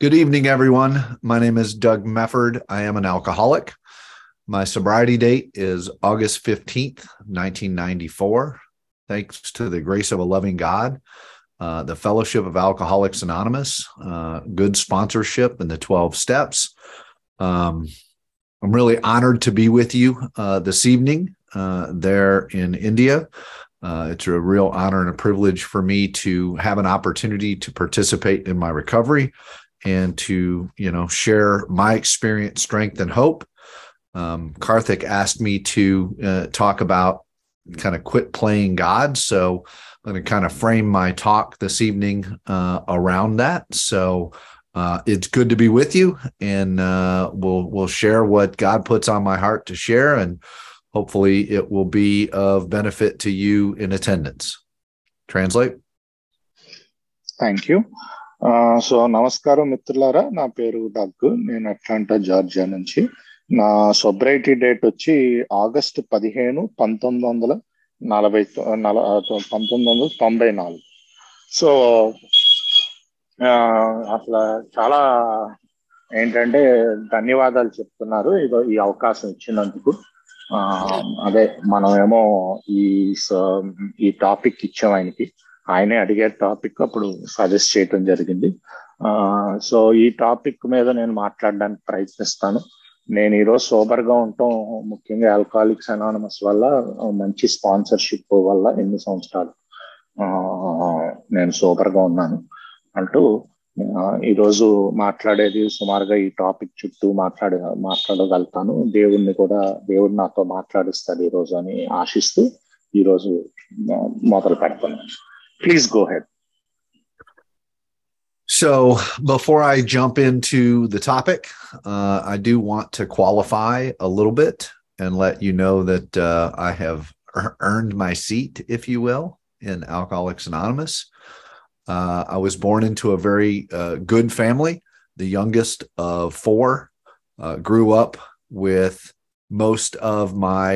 Good evening, everyone. My name is Doug Mefford. I am an alcoholic. My sobriety date is August 15th, 1994. Thanks to the grace of a loving God, the Fellowship of Alcoholics Anonymous, good sponsorship, and the 12 steps. I'm really honored to be with you this evening there in India. It's a real honor and a privilege for me to have an opportunity to participate in my recovery and to, share my experience, strength, and hope. Karthik asked me to talk about kind of quit playing God. So I'm going to kind of frame my talk this evening around that. So it's good to be with you, and we'll share what God puts on my heart to share, and hopefully it will be of benefit to you in attendance. Translate. Thank you. So నమస్కారం మిత్రులారా, నా పేరు Doug. నేను Atlanta Georgia నుంచి. నా సోబ్రైటీ date వచ్చి August 15, 1994. So అట్లా చాలా ఏంటంటే ధన్యవాదాలు చెప్తున్నారు ఈ అవకాశం ఇచ్చినందుకు. అదే మనమేమో ఈ టాపిక్ ఇచ్చాం ఆయనే అడిగే టాపిక్ అప్పుడు సజెస్ట్ చేయటం జరిగింది. సో ఈ టాపిక్ మీద నేను మాట్లాడడానికి ప్రయత్నిస్తాను. నేను ఈరోజు సోబర్గా ఉండటం ముఖ్యంగా ఆల్కహాలిక్స్ అనానమస్ వల్ల, మంచి స్పాన్సర్షిప్ వల్ల ఎన్ని సంవత్సరాలు నేను సోబర్గా ఉన్నాను అంటూ ఈరోజు మాట్లాడేది సుమారుగా ఈ టాపిక్ చుట్టూ మాట్లాడగలుగుతాను. దేవుడు నాతో మాట్లాడిస్తాడు ఈరోజు అని ఆశిస్తూ ఈరోజు మొదలు పెడతాను. Please go ahead. So before I jump into the topic, I do want to qualify a little bit and let you know that I have earned my seat, if you will, in Alcoholics Anonymous. I was born into a very good family, the youngest of four, grew up with most of my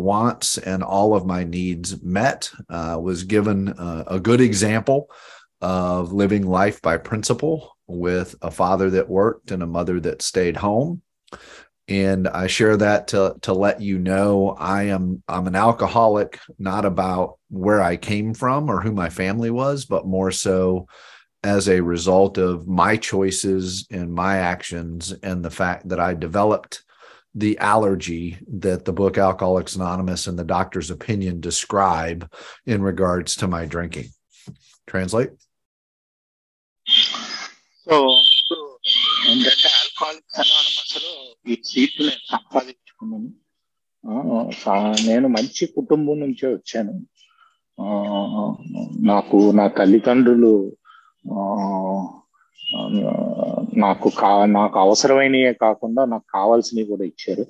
wants and all of my needs met, was given a good example of living life by principle with a father that worked and a mother that stayed home. And I share that to let you know I'm an alcoholic, not about where I came from or who my family was, but more so as a result of my choices and my actions and the fact that I developed the allergy that the book Alcoholics Anonymous and the doctor's opinion describe in regards to my drinking. Translate. So ఏంటంటే alcoholics anonymous లో ఈ seat నేను సంపాదించుకున్నాను. నేను మంచి కుటుంబం నుంచే వచ్చాను. నా తల్లిదండ్రులు నాకు అవసరమైనవే కాకుండా నాకు కావాల్సినవి కూడా ఇచ్చారు.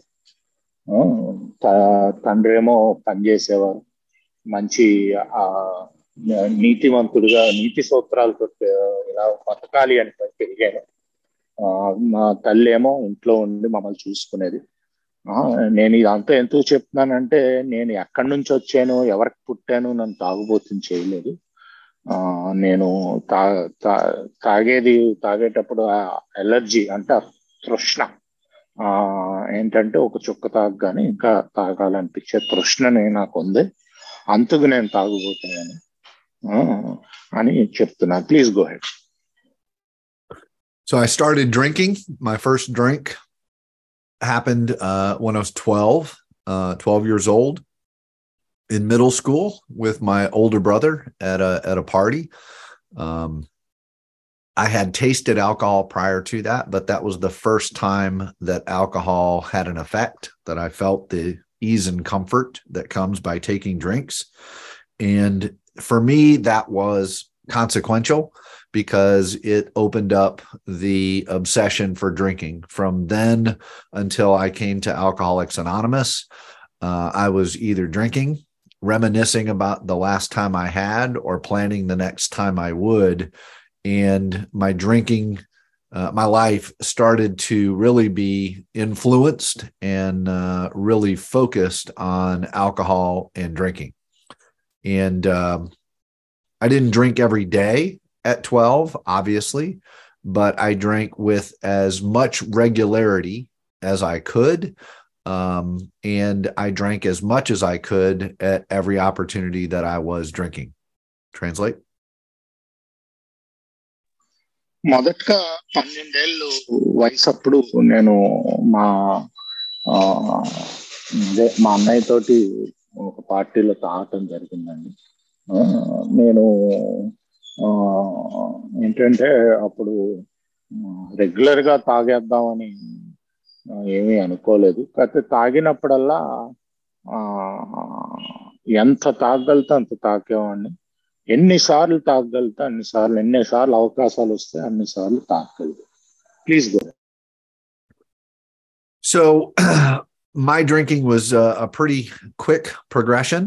తండ్రి ఏమో పనిచేసేవారు, మంచి నీతివంతుడుగా నీతి సూత్రాలతో ఇలా బతకాలి అని పెరిగాను. మా తల్లి ఏమో ఇంట్లో ఉండి మమ్మల్ని చూసుకునేది. నేను ఇదంతా ఎందుకు చెప్తున్నానంటే, నేను ఎక్కడి నుంచి వచ్చాను, ఎవరికి పుట్టాను, నన్ను తాగుబోతుని చేయలేదు. నేను తాగేటప్పుడు ఎలర్జీ అంటే తృష్ణ, ఏంటంటే ఒక చుక్క తాగగానే ఇంకా తాగాలనిపించే తృష్ణని నాకు ఉంది. అంతకు నేను తాగుబోతున్నాను అని చెప్తున్నా. Please go head. So I started drinking. My first drink happened when I was 12 years old, in middle school with my older brother at a party. I had tasted alcohol prior to that, but that was the first time that alcohol had an effect, that I felt the ease and comfort that comes by taking drinks. And for me, that was consequential because it opened up the obsession for drinking. From then until I came to Alcoholics Anonymous, I was either drinking, reminiscing about the last time I had, or planning the next time I would. And my drinking, my life started to really be influenced and really focused on alcohol and drinking. And I didn't drink every day. at 12, obviously, but I drank with as much regularity as I could. And I drank as much as I could at every opportunity that I was drinking. Translate. మొదటగా 12 ఏళ్ళు వయసు అప్పుడు నేను మా ఆ, మా అన్నయ్య తోటి ఒక పార్టీలో తాగటం జరిగిందండి. నేను ఆ, ఏంటంటే అప్పుడు రెగ్యులర్ గా తాగేద్దామని ఏమీ అనుకోలేదు. కాకపోతే తాగినప్పుడల్లా ఆ, ఎంత తాగగలితే అంత తాగేవాడిని. ఎన్నిసార్లు తాగగలితే అన్నిసార్లు, ఎన్నిసార్లు అవకాశాలు వస్తే అన్నిసార్లు తాగగలిగా. Please go. So my drinking was a pretty quick progression.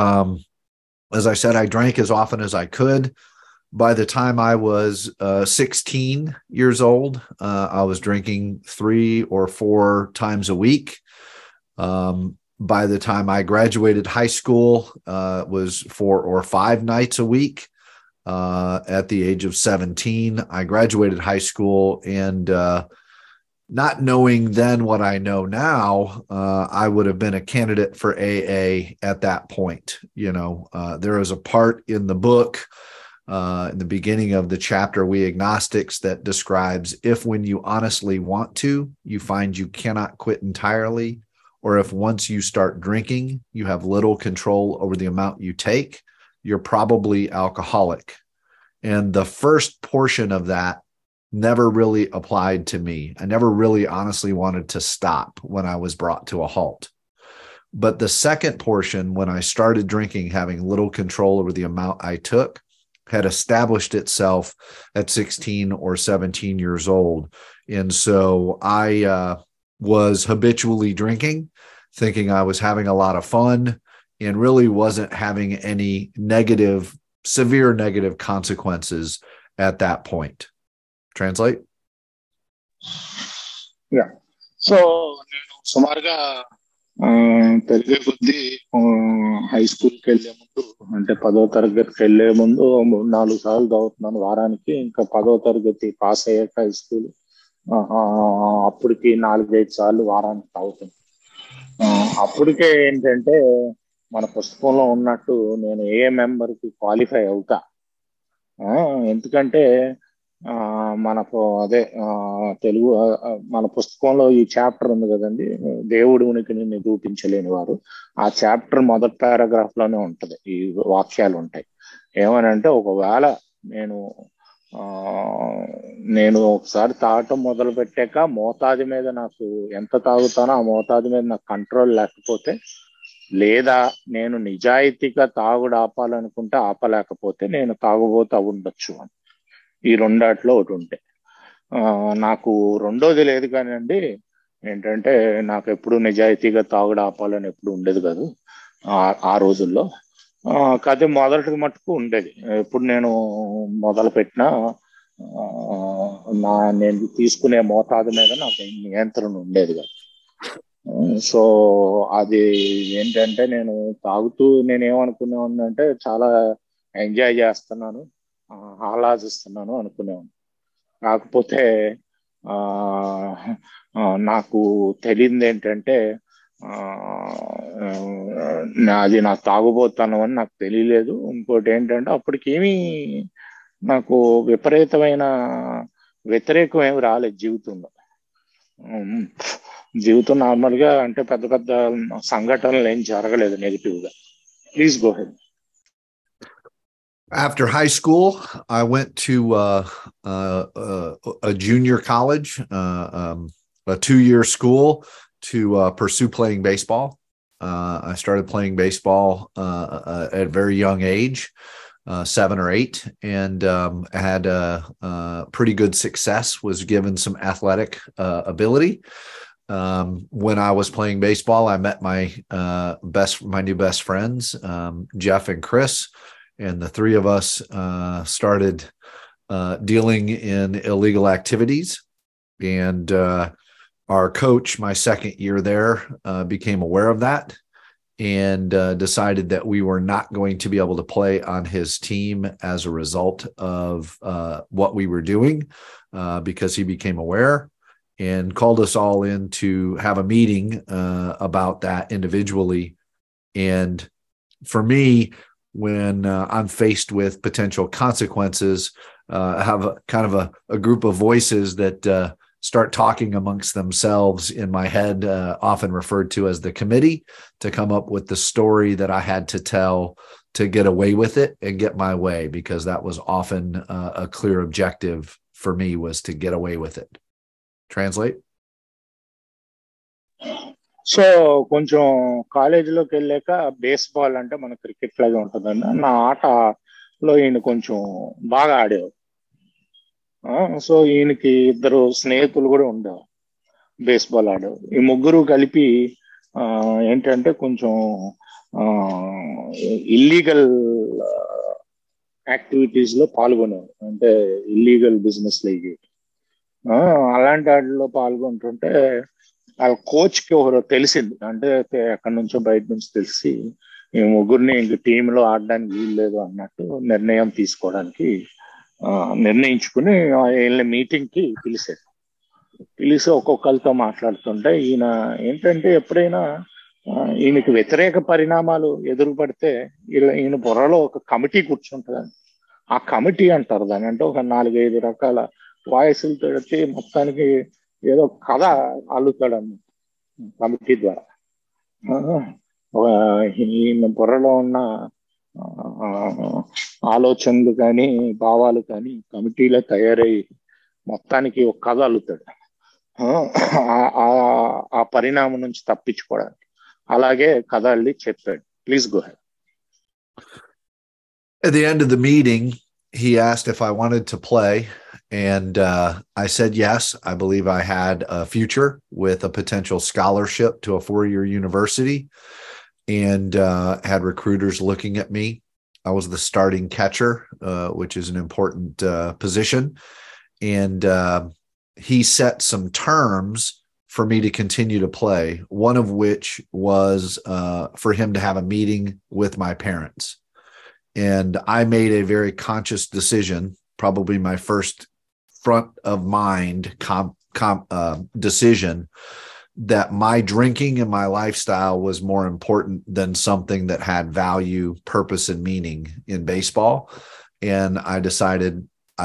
Um, as I said, I drank as often as I could. By the time I was 16 years old, I was drinking 3 or 4 times a week. By the time I graduated high school, it was 4 or 5 nights a week. At the age of 17, I graduated high school, and not knowing then what I know now, I would have been a candidate for AA at that point. You know, there is a part in the book, in the beginning of the chapter, We Agnostics, that describes if when you honestly want to, you find you cannot quit entirely, or if once you start drinking, you have little control over the amount you take, you're probably alcoholic. And the first portion of that never really applied to me. I never really honestly wanted to stop when I was brought to a halt. But the second portion, when I started drinking, having little control over the amount I took, had established itself at 16 or 17 years old. And so I was habitually drinking, thinking I was having a lot of fun, and really wasn't having any severe negative consequences at that point. Translate. Yeah. So నేను సుమారుగా పెరిగే కొద్దీ high స్కూల్కి వెళ్లే ముందు, అంటే 10వ తరగతికి వెళ్లే ముందు 3-4 సార్లు తాగుతున్నాను వారానికి. ఇంకా 10వ తరగతి పాస్ అయ్యాక హై స్కూల్, అప్పటికి 4-5 సార్లు వారానికి తాగుతాను. అప్పటికే ఏంటంటే మన పుస్తకంలో ఉన్నట్టు నేను ఏ మెంబర్కి క్వాలిఫై అవుతా. ఎందుకంటే మనకు అదే తెలుగు మన పుస్తకంలో ఈ చాప్టర్ ఉంది కదండి, దేవుడి ఉనికిని నిరూపించలేని వారు. ఆ చాప్టర్ మొదటి పారాగ్రాఫ్ లోనే ఉంటది, ఈ వాక్యాలు ఉంటాయి. ఏమనంటే, ఒకవేళ నేను ఒకసారి తాగటం మొదలు పెట్టాక మోతాదు మీద నాకు ఎంత తాగుతానో ఆ మోతాదు మీద నాకు కంట్రోల్ లేకపోతే, లేదా నేను నిజాయితీగా తాగుడు ఆపాలనుకుంటే ఆపలేకపోతే నేను తాగుబోతూ ఉండొచ్చు అని. ఈ రెండాట్లో ఒకటి ఉంటే, నాకు రెండోది లేదు కానివ్వండి. ఏంటంటే నాకు ఎప్పుడు నిజాయితీగా తాగుడు ఆపాలని ఎప్పుడు ఉండేది కాదు ఆ రోజుల్లో. కాకపోతే మొదటి మట్టుకు ఉండేది. ఎప్పుడు నేను మొదలు పెట్టినా నేను తీసుకునే మోతాదు మీద నాకు నియంత్రణ ఉండేది కాదు. సో అది ఏంటంటే, నేను తాగుతూ నేనేమనుకునేవాడిని అంటే చాలా ఎంజాయ్ చేస్తున్నాను, ఆహ్లాదిస్తున్నాను అనుకునేవాడిని. కాకపోతే నాకు తెలియంది ఏంటంటే, అది నాకు తాగుబోతాను అని నాకు తెలియలేదు. ఇంకోటి ఏంటంటే, అప్పటికేమీ నాకు విపరీతమైన వ్యతిరేకం ఏమి రాలేదు జీవితంలో. జీవితం నార్మల్గా, అంటే పెద్ద పెద్ద సంఘటనలు ఏం జరగలేదు నెగిటివ్ గా. Please go head. After high school, I went to a junior college, a 2-year school to pursue playing baseball. I started playing baseball at a very young age, 7 or 8, and had pretty good success, was given some athletic ability. When I was playing baseball, I met my new best friends, Jeff and Chris. And the three of us started dealing in illegal activities. And our coach, my second year there, became aware of that and decided that we were not going to be able to play on his team as a result of what we were doing, because he became aware and called us all in to have a meeting about that individually. And for me, when I'm faced with potential consequences, I have kind of a group of voices that start talking amongst themselves in my head, often referred to as the committee, to come up with the story that I had to tell to get away with it and get my way, because that was often a clear objective for me, was to get away with it. Translate? So కొంచెం కాలేజీలోకి వెళ్ళాక baseball అంటే మన cricket లాగా ఉంటుందండి. నా ఆటలో ఈయన కొంచెం బాగా ఆడేవారు. సో ఈయనకి ఇద్దరు స్నేహితులు కూడా ఉండేవారు, బేస్బాల్ ఆడేవారు. ఈ ముగ్గురు కలిపి ఏంటంటే కొంచెం ఇల్లీగల్ యాక్టివిటీస్ లో పాల్గొనేవారు, అంటే ఇల్లీగల్ బిజినెస్ లకి. అలాంటి వాటిలో పాల్గొంటుంటే వాళ్ళ కోచ్ కి ఒకరు తెలిసింది, అంటే ఎక్కడి నుంచో బయట నుంచి తెలిసి ఈ ముగ్గురిని ఇంక టీంలో ఆడడానికి వీల్లేదు అన్నట్టు నిర్ణయం తీసుకోవడానికి నిర్ణయించుకుని వీళ్ళ మీటింగ్ కి పిలిచి ఒక్కొక్కరితో మాట్లాడుతుంటే ఈయన ఏంటంటే ఎప్పుడైనా ఈయనకి వ్యతిరేక పరిణామాలు ఎదురుపడితే ఈయన బుర్రలో ఒక కమిటీ కూర్చుంటుందండి. ఆ కమిటీ అంటారు దాని, అంటే ఒక 4-5 రకాల వాయిస్లతో వచ్చి మొత్తానికి ఏదో కథ అల్లుతాడన్న కమిటీ ద్వారా. ఈయన బుర్రలో ఉన్న ఆలోచనలు కానీ భావాలు కానీ కమిటీలో తయారై మొత్తానికి ఒక కథ అల్లుతాడు ఆ పరిణామం నుంచి తప్పించుకోవడానికి. అలాగే కథ అల్లి చెప్పాడు. Please go head. At the end of the meeting, he asked if I wanted to play, and I said yes. I believe I had a future with a potential scholarship to a 4-year university, and had recruiters looking at me. I was the starting catcher, which is an important position, and he set some terms for me to continue to play, one of which was for him to have a meeting with my parents. And I made a very conscious decision, probably my first front of mind decision, that my drinking and my lifestyle was more important than something that had value, purpose, and meaning in baseball. And I decided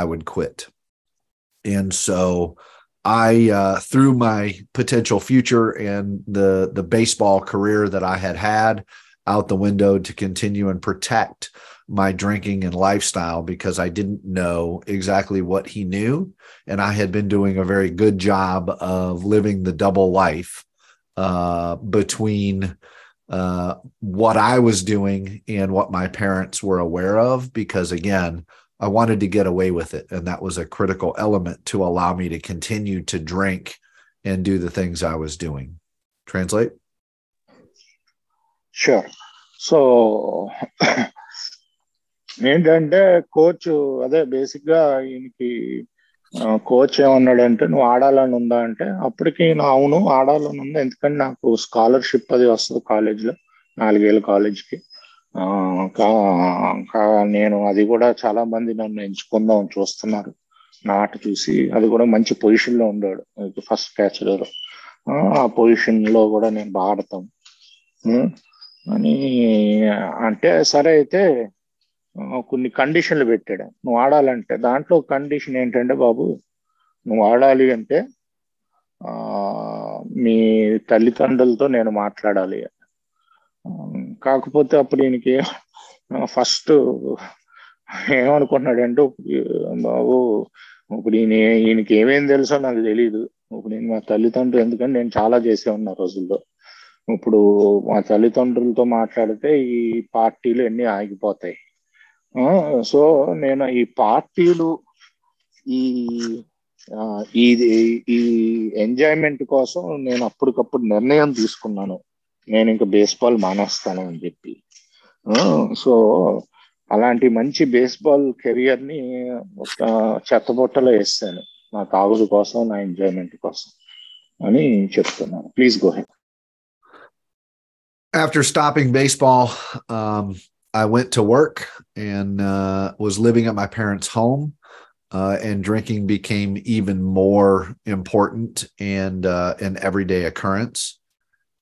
I would quit. And so I threw my potential future and the baseball career that I had out the window to continue and protect my drinking and lifestyle, because I didn't know exactly what he knew. And I had been doing a very good job of living the double life between what I was doing and what my parents were aware of, because again, I wanted to get away with it. And that was a critical element to allow me to continue to drink and do the things I was doing. Translate? Sure. So ఏంటంటే coach అదే basic గా ఈయనకి coach ఏమన్నాడంటే, నువ్వు ఆడాలని ఉందా అంటే, అప్పటికి అవును ఆడాలని ఉంది, ఎందుకంటే నాకు స్కాలర్షిప్ అది వస్తుంది కాలేజీలో, 4 ఏళ్ళ కాలేజ్కి. నేను అది కూడా చాలా మంది నన్ను ఎంచుకుందాం చూస్తున్నారు నా ఆట చూసి. అది కూడా మంచి పొజిషన్ లో ఉన్నాడు, ఫస్ట్ క్యాచర్. ఆ పొజిషన్ లో కూడా నేను బాగా ఆడతాం అని అంటే, సరే అయితే కొన్ని కండిషన్లు పెట్టాడు. నువ్వు ఆడాలంటే దాంట్లో కండిషన్ ఏంటంటే, బాబు నువ్వు ఆడాలి అంటే మీ తల్లిదండ్రులతో నేను మాట్లాడాలి. కాకపోతే అప్పుడు ఈయనకి ఫస్ట్ ఏమనుకున్నాడంటే, బాబు ఇప్పుడు ఈయనకి ఏమేం తెలుసో నాకు తెలీదు. ఇప్పుడు నేను మా తల్లిదండ్రులు, ఎందుకంటే నేను చాలా చేసే ఉన్నా రోజుల్లో, ఇప్పుడు మా తల్లిదండ్రులతో మాట్లాడితే ఈ పార్టీలు అన్నీ ఆగిపోతాయి. సో నేను ఈ పార్టీలు ఈ ఈ ఎంజాయ్మెంట్ కోసం నేను అప్పటికప్పుడు నిర్ణయం తీసుకున్నాను, నేను ఇంకా బేస్బాల్ మానేస్తాను అని చెప్పి. సో అలాంటి మంచి బేస్బాల్ కెరియర్ ని ఒక చెత్తబుట్టలో వేస్తాను నా తాగుడు కోసం, నా ఎంజాయ్మెంట్ కోసం అని చెప్తున్నాను. Please go head. After stopping baseball, I went to work and was living at my parents' home, and drinking became even more important and an everyday occurrence.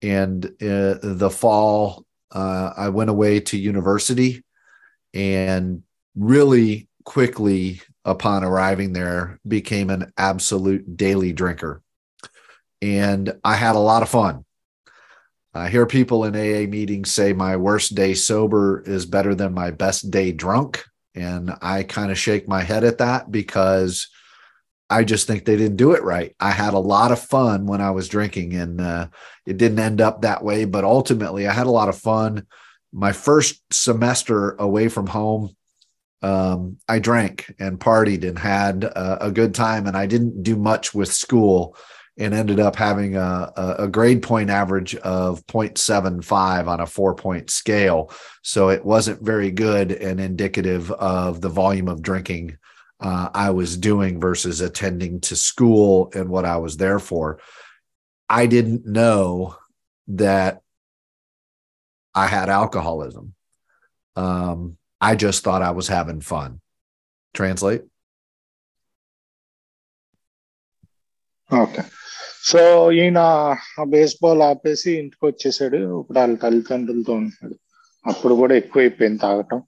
And the fall, I went away to university and really quickly upon arriving there became an absolute daily drinker. And I had a lot of fun. I hear people in AA meetings say my worst day sober is better than my best day drunk. And I kind of shake my head at that because I just think they didn't do it right. I had a lot of fun when I was drinking, and it didn't end up that way. But ultimately, I had a lot of fun. My first semester away from home, I drank and partied and had a good time, and I didn't do much with school and ended up having a grade point average of 0.75 on a 4-point scale. So it wasn't very good and indicative of the volume of drinking I was doing versus attending to school and what I was there for. I didn't know that I had alcoholism. I just thought I was having fun. Translate? Okay. So ఈయన baseball ఆపేసి ఇంటికి వచ్చేసాడు. ఇప్పుడు వాళ్ళ తల్లిదండ్రులతో ఉంటున్నాడు. అప్పుడు కూడా ఎక్కువైపోయింది తాగటం.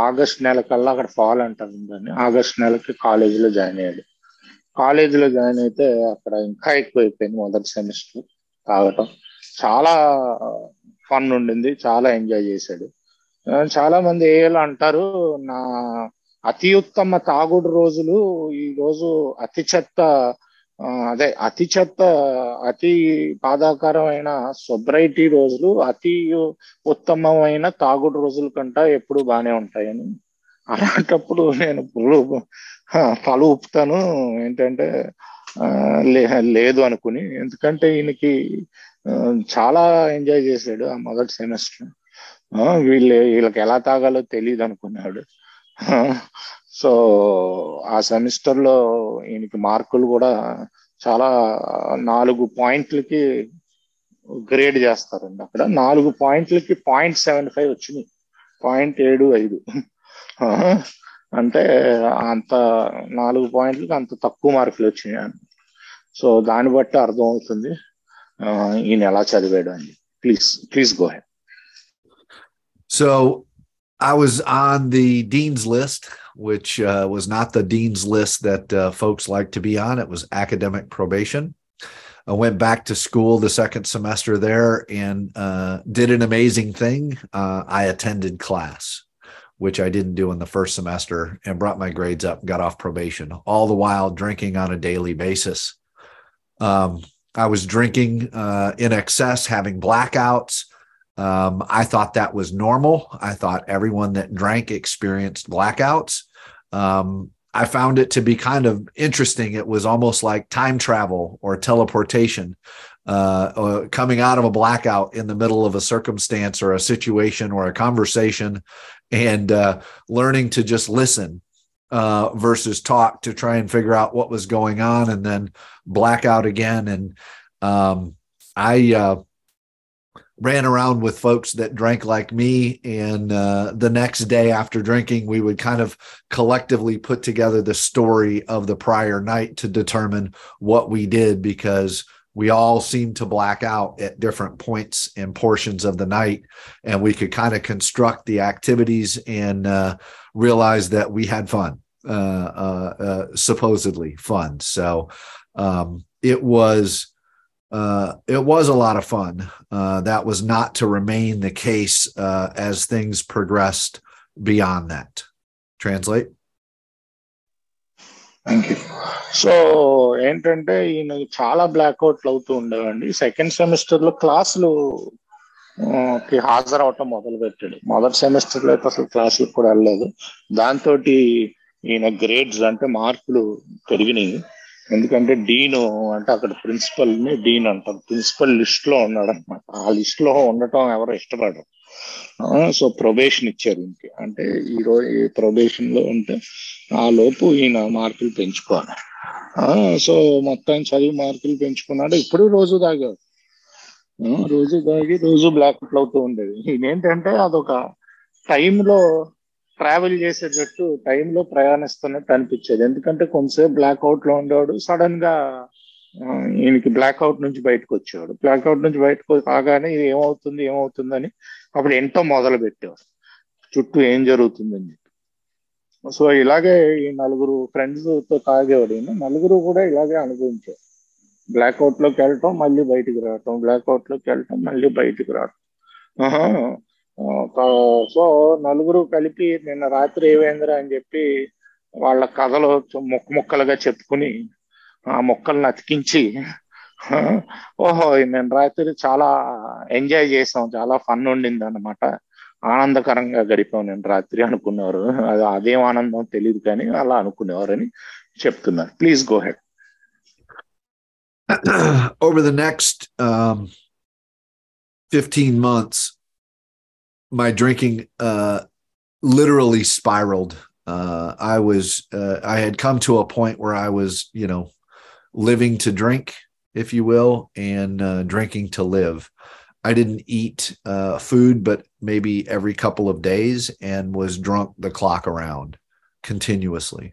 ఆగస్ట్ నెల కల్లా అక్కడ ఫాల్ అంటారు దాన్ని. ఆగస్ట్ నెలకి కాలేజీలో జాయిన్ అయ్యాడు. కాలేజీలో జాయిన్ అయితే అక్కడ ఇంకా ఎక్కువైపోయింది. మొదటి సెమిస్టర్ తాగటం చాలా ఫన్ ఉండింది, చాలా ఎంజాయ్ చేశాడు. చాలా మంది ఏళ్ళు అంటారు, నా అతి ఉత్తమ తాగుడు రోజులు ఈ రోజు అతి చెత్త అతి బాధాకరమైన సొబ్రైటీ రోజులు అతి ఉత్తమమైన తాగుడు రోజుల కంట ఎప్పుడు బాగానే ఉంటాయని. అలాంటప్పుడు నేను తల ఊపుతాను ఏంటంటే లేదు అనుకుని. ఎందుకంటే ఈయనకి చాలా ఎంజాయ్ చేశాడు ఆ మొదటి సెమిస్టర్. వీళ్ళకి ఎలా తాగాలో తెలియదు అనుకున్నాడు. సో ఆ సెమిస్టర్ లో ఈయనకి మార్కులు కూడా చాలా 4 పాయింట్లకి గ్రేడ్ చేస్తారండి. అక్కడ 4 పాయింట్లకి 0.75 వచ్చినాయి, 0.75. అంటే అంత 4 పాయింట్లకి అంత తక్కువ మార్కులు వచ్చినాయి. సో దాన్ని బట్టి అర్థం అవుతుంది ఈయన ఎలా చదివాడు అని. Please go head. So I was on the dean's list, which was not the dean's list that folks like to be on. It was academic probation. I went back to school the second semester there and did an amazing thing. I attended class, which I didn't do in the first semester, and brought my grades up, got off probation, all the while drinking on a daily basis. I was drinking in excess, having blackouts. I thought that was normal. I thought everyone that drank experienced blackouts. I found it to be kind of interesting. It was almost like time travel or teleportation, or coming out of a blackout in the middle of a circumstance or a situation or a conversation, and learning to just listen versus talk to try and figure out what was going on, and then blackout again. And I ran around with folks that drank like me, and the next day after drinking, we would kind of collectively put together the story of the prior night to determine what we did, because we all seemed to black out at different points and portions of the night, and we could kind of construct the activities and realize that we had fun, supposedly fun. So it was a lot of fun. That was not to remain the case as things progressed beyond that. Translate? Thank you. So ఏంటంటే ఈయన చాలా బ్లాక్అవుట్లు అవుతూ ఉండేవండి. Second semester లో క్లాసులు హాజరవటం మొదలు పెట్టాడు. మొదటి సెమిస్టర్ లో అయితే అసలు క్లాసులకు కూడా వెళ్ళలేదు. దాంతో ఈయన గ్రేడ్స్ అంటే మార్కులు పెరిగినాయి. ఎందుకంటే డీన్ అంటే అక్కడ ప్రిన్సిపల్ ని డీన్ అంటారు. ప్రిన్సిపల్ లిస్ట్ లో ఉన్నాడు అనమాట. ఆ లిస్ట్ లో ఉండటం ఎవరు ఇష్టపడరు. సో ప్రొబేషన్ ఇచ్చారు ఇంకే. అంటే ఈ రోజు ప్రొబేషన్ లో ఉంటే ఆ లోపు ఈయన మార్కులు పెంచుకోవాలి. సో మొత్తం చదివి మార్కులు పెంచుకున్నాడు. ఇప్పుడు రోజు తాగాడు. రోజు తాగి రోజు బ్లాక్అవుట్ అవుతూ ఉండేది. ఇదేంటంటే అదొక టైంలో ట్రావెల్ చేసేటట్టు, టైంలో ప్రయాణిస్తున్నట్టు అనిపించేది. ఎందుకంటే కొంతసేపు బ్లాక్అవుట్ లో ఉండేవాడు, సడన్ గా ఈయనకి బ్లాక్అవుట్ నుంచి బయటకు వచ్చేవాడు. బ్లాక్అవుట్ నుంచి బయటకు కాగానే ఇది ఏమవుతుంది ఏమవుతుందని అప్పుడు ఎంతో మొదలు పెట్టేవాడు, చుట్టూ ఏం జరుగుతుందని చెప్పి. సో ఇలాగే ఈ నలుగురు ఫ్రెండ్స్ తో తాగేవాడు. నలుగురు కూడా ఇలాగే అనుభవించారు. బ్లాక్అవుట్ లోకి వెళ్ళటం, మళ్ళీ బయటికి రావటం, బ్లాక్అవుట్ లోకి వెళ్ళటం, మళ్ళీ బయటికి రావటం. ఆహా. సో నలుగురు కలిపి నిన్న రాత్రి ఏమైందిరా అని చెప్పి వాళ్ళ కథలు ముక్క ముక్కలుగా చెప్పుకుని ఆ మొక్కల్ని అతికించి, ఆ, ఓహో నేను రాత్రి చాలా ఎంజాయ్ చేసాం, చాలా ఫన్ ఉండింది అన్నమాట, ఆనందకరంగా గడిపాం నేను రాత్రి అనుకునేవారు. అది అదేం ఆనందం తెలియదు కానీ అలా అనుకునేవారని చెప్తున్నారు. Please go head. Over the next 15 months, my drinking literally spiraled. I had come to a point where I was, living to drink, if you will, and drinking to live. I didn't eat food, but maybe every couple of days, and was drunk the clock around continuously.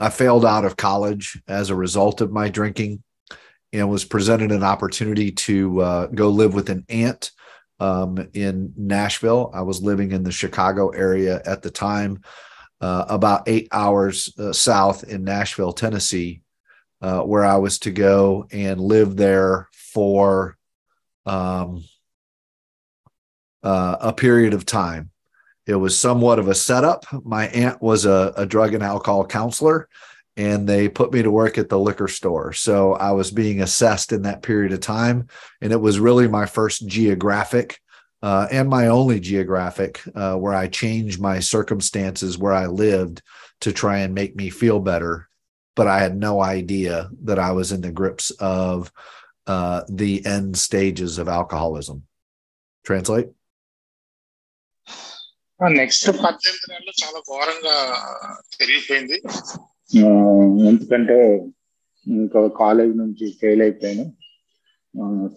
I failed out of college as a result of my drinking, and was presented an opportunity to go live with an aunt in Nashville. I was living in the Chicago area at the time, about 8 hours south in Nashville, Tennessee, where I was to go and live there for a period of time. It was somewhat of a setup. My aunt was a drug and alcohol counselor, and they put me to work at the liquor store. So I was being assessed in that period of time. And it was really my first geographic and my only geographic where I changed my circumstances where I lived to try and make me feel better. But I had no idea that I was in the grips of the end stages of alcoholism. Translate? Next 18 నెలలు చాలా ఘోరంగా పెరిగిపోయింది. ఎందుకంటే ఇంకా college నుంచి fail అయిపోయాను.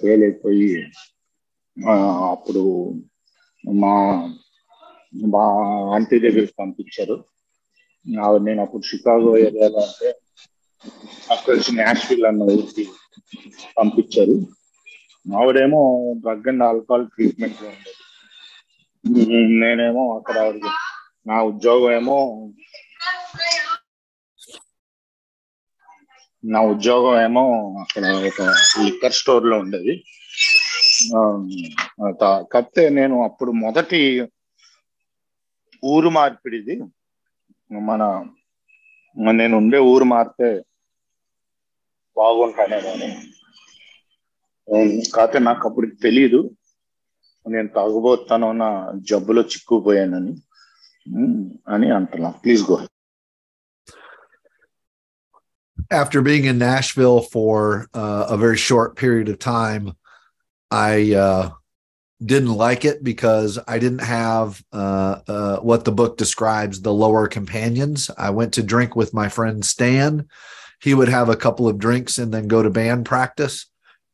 Fail అయిపోయి అప్పుడు మా మా ఆంటీ దగ్గరికి పంపించారు. నేను అప్పుడు షికాగో ఏరియాలో అంటే అక్కడ నుంచి నాష్విల్ అన్న ఊరికి పంపించారు. ఆవిడేమో డ్రగ్ అండ్ ఆల్కహాల్ ట్రీట్మెంట్ లో ఉండేది. నేనేమో అక్కడ నా ఉద్యోగం ఏమో అక్కడ ఒక లిక్కర్ స్టోర్ లో ఉండేది. కాకపోతే నేను అప్పుడు మొదటి ఊరు మార్పిడిది. నేను ఉండే ఊరు మారితే బాగుంటానేమని. కాకపోతే నాకు అప్పుడు తెలీదు నేను తాగుబోతాను నా జబ్బులో చిక్కుపోయానని అని అంటున్నా. Please go. After being in Nashville for a very short period of time, I didn't like it because I didn't have what the book describes, the lower companions. I went to drink with my friend Stan. He would have a couple of drinks and then go to band practice.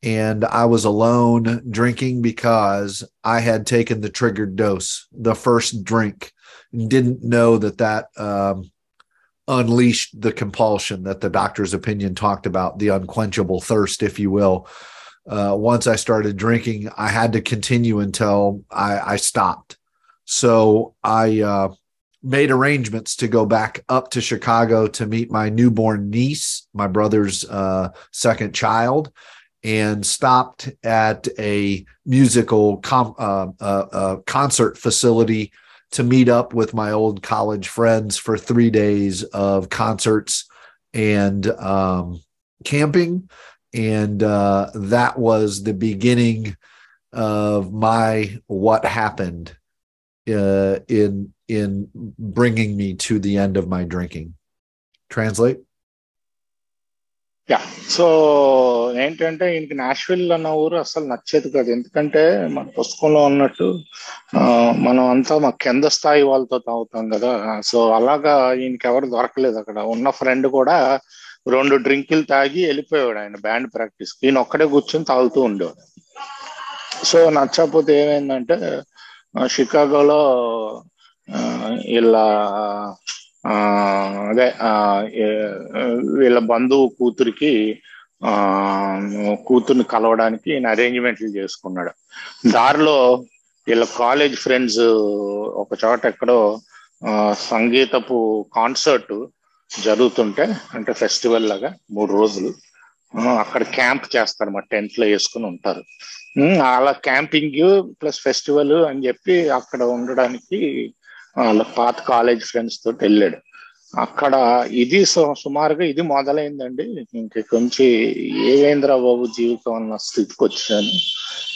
And I was alone drinking because I had taken the triggered dose, the first drink, and didn't know that unleashed the compulsion that the doctor's opinion talked about, the unquenchable thirst, if you will. Once I started drinking, I had to continue until I stopped. So I made arrangements to go back up to Chicago to meet my newborn niece, my brother's second child, and stopped at a musical concert facility to meet up with my old college friends for 3 days of concerts and camping. And that was the beginning of my what happened in bringing me to the end of my drinking. Translate? Yeah. So ఏంటంటే ఇంక Nashville అన్న ఊరు అసలు నచ్చేది కాదు. ఎందుకంటే మన పుస్తకంలో ఉన్నట్టు మనం అంతా మా కింద స్థాయి వాళ్ళతో తాగుతాం కదా. సో అలాగా ఈయనకి ఎవరు దొరకలేదు. అక్కడ ఉన్న ఫ్రెండ్ కూడా 2 డ్రింకులు తాగి వెళ్ళిపోయాడు ఆయన బ్యాండ్ ప్రాక్టీస్. ఈయన ఒక్కడే కూర్చొని తాగుతూ ఉండేవాడు. సో నచ్చకపోతే ఏమైందంటే షికాగోలో ఇలా అదే వీళ్ళ బంధువు కూతురికి కూతుర్ని కలవడానికి ఈయన అరేంజ్మెంట్లు చేసుకున్నాడు. దారిలో వీళ్ళ కాలేజ్ ఫ్రెండ్స్ ఒక చోట ఎక్కడో సంగీతపు కాన్సర్ట్ జరుగుతుంటే, అంటే ఫెస్టివల్ లాగా 3 రోజులు అక్కడ క్యాంప్ చేస్తారు, మా టెంట్ లో వేసుకుని ఉంటారు. అలా క్యాంపింగ్ ప్లస్ ఫెస్టివల్ అని చెప్పి అక్కడ ఉండడానికి వాళ్ళ పాత కాలేజ్ ఫ్రెండ్స్ తోటి వెళ్ళాడు. అక్కడ ఇది సుమారుగా ఇది మొదలైందండి. ఇంక కొంచెం ఏవేంద్ర బాబు జీవితం అన్న స్థితికి వచ్చాను.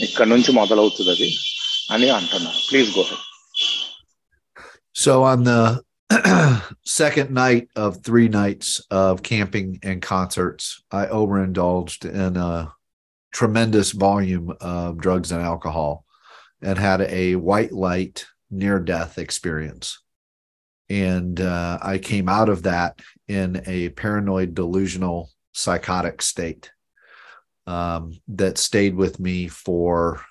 ఇక్కడ నుంచి మొదలవుతుంది అది అని అంటున్నాను. Please go head. So on the second night of 3 nights of camping and concerts, I overindulged in a tremendous volume of drugs and alcohol and had a white light near-death experience. And I came out of that in a paranoid, delusional, psychotic state that stayed with me for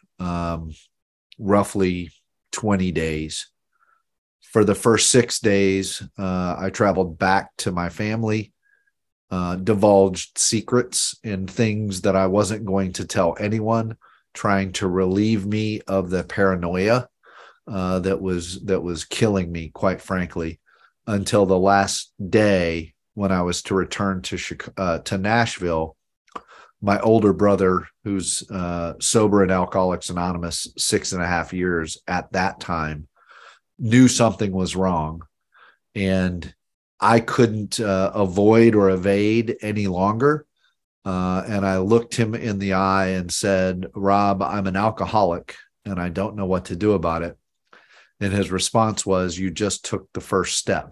roughly 20 days. For the first 6 days, I traveled back to my family, divulged secrets and things that I wasn't going to tell anyone, trying to relieve me of the paranoia that was killing me, quite frankly, until the last day when I was to return to Nashville. My older brother, who's sober in Alcoholics Anonymous 6.5 years at that time, knew something was wrong, and I couldn't avoid or evade any longer. And I looked him in the eye and said, "Rob, I'm an alcoholic and I don't know what to do about it." And his response was, "You just took the first step."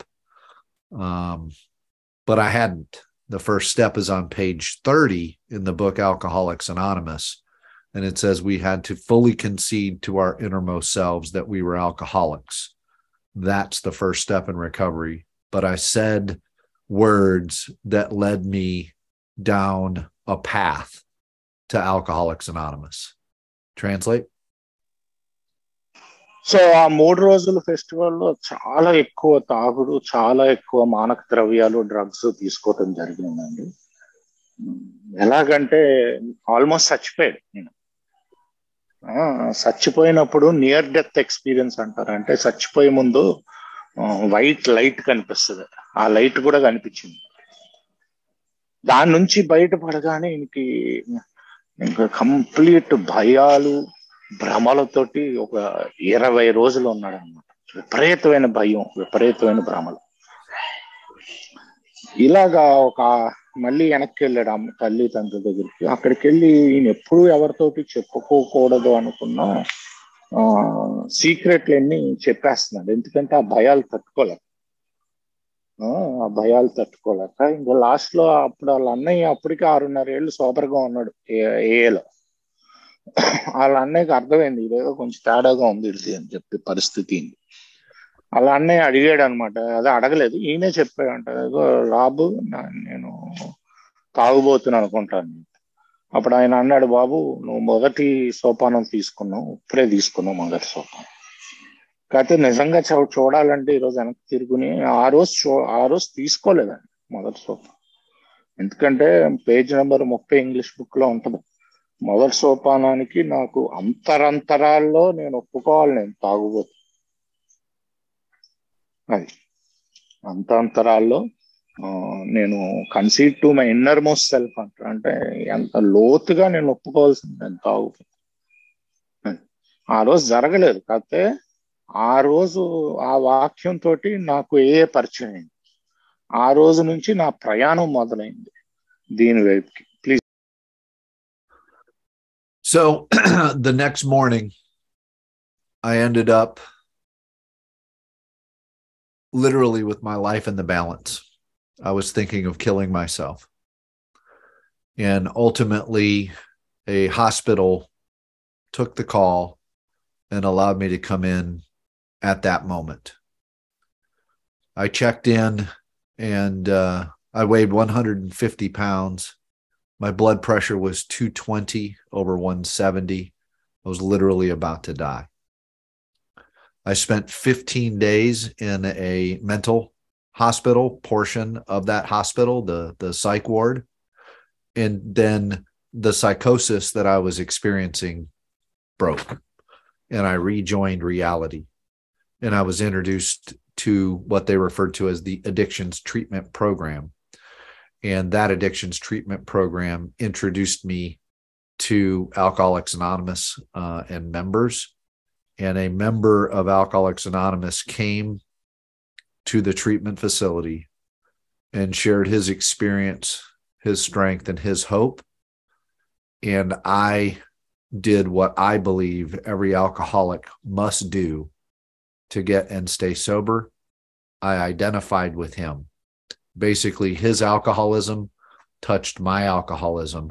But I hadn't. The first step is on page 30 in the book Alcoholics Anonymous. And it says we had to fully concede to our innermost selves that we were alcoholics. That's the first step in recovery. But I said words that led me down a path to Alcoholics Anonymous. Translate? So ఆ 3 రోజుల ఫెస్టివల్లో చాలా ఎక్కువ తాగుడు, చాలా ఎక్కువ మానక ద్రవ్యాలు, drugs తీసుకోవటం జరిగిందండి. ఎలాగంటే ఆల్మోస్ట్ చచ్చిపోయాడు నేను. చచ్చిపోయినప్పుడు నియర్ డెత్ ఎక్స్పీరియన్స్ అంటారు. అంటే చచ్చిపోయే ముందు వైట్ లైట్ కనిపిస్తుంది, ఆ లైట్ కూడా కనిపించింది. దాని నుంచి బయటపడగానే ఇంకా కంప్లీట్ భయాలు, భ్రమలతోటి ఒక 20 రోజులు ఉన్నాడు అనమాట. విపరీతమైన భయం, విపరీతమైన భ్రమలు. ఇలాగా మళ్ళీ వెనక్కి వెళ్ళాడు తల్లి తండ్రి దగ్గరికి. అక్కడికి వెళ్ళి ఈయన ఎప్పుడు ఎవరితోటి చెప్పుకోకూడదు అనుకున్న సీక్రెట్లన్నీ చెప్పేస్తున్నాడు. ఎందుకంటే ఆ భయాలు తట్టుకోలేక ఇంకా లాస్ట్ లో అప్పుడు వాళ్ళ అన్నయ్య అప్పటికే 6.5 ఏళ్ళు సోబర్గా ఉన్నాడు ఏఏలో. వాళ్ళ అన్నయ్యకి అర్థమైంది ఇదేదో కొంచెం తేడాగా ఉంది ఇది అని చెప్పి పరిస్థితి. వాళ్ళ అన్నయ్య అడిగాడు అనమాట. అదే అడగలేదు, ఈయనే చెప్పాడంట, ఏదో రాబు నేను తాగుబోతున్నాను అనుకుంటాను. అప్పుడు ఆయన అన్నాడు, బాబు నువ్వు మొదటి సోపానం తీసుకున్నావు, ఇప్పుడే తీసుకున్నావు మొదటి సోపానం. కాకపోతే నిజంగా చూడాలంటే ఈరోజు వెనక్కి తిరుగుని ఆ రోజు తీసుకోలేదండి మొదటి సోపానం. ఎందుకంటే పేజ్ నెంబర్ 30 ఇంగ్లీష్ బుక్ లో ఉంటుంది. మొదటి సోపానానికి నాకు అంతరంతరాల్లో నేను ఒప్పుకోవాలి, నేను తాగుబోతు. అది అంతరంతరాల్లో నేను concede to my innermost self అంటారు. అంటే ఎంత లోతుగా నేను ఒప్పుకోవాల్సింది నేను తాగుబోతు. ఆ రోజు జరగలేదు, కాకపోతే ఆ రోజు ఆ వాక్యంతో నాకు పరిచయం అయింది. ఆ రోజు నుంచి నా ప్రయాణం మొదలైంది దీని వైపుకి. Please. So the next morning, I ended up literally with my life in the balance. I was thinking of killing myself. And ultimately, a hospital took the call and allowed me to come in at that moment. I checked in and I weighed 150 pounds. My blood pressure was 220 over 170. I was literally about to die. I spent 15 days in a mental hospital portion of that hospital, the psych ward. And then the psychosis that I was experiencing broke, and I rejoined reality. And I was introduced to what they referred to as the addictions treatment program. And that addictions treatment program introduced me to Alcoholics Anonymous and members. And a member of Alcoholics Anonymous came to the treatment facility and shared his experience, his strength, and his hope. And I did what I believe every alcoholic must do to get and stay sober. I identified with him. Basically, his alcoholism touched my alcoholism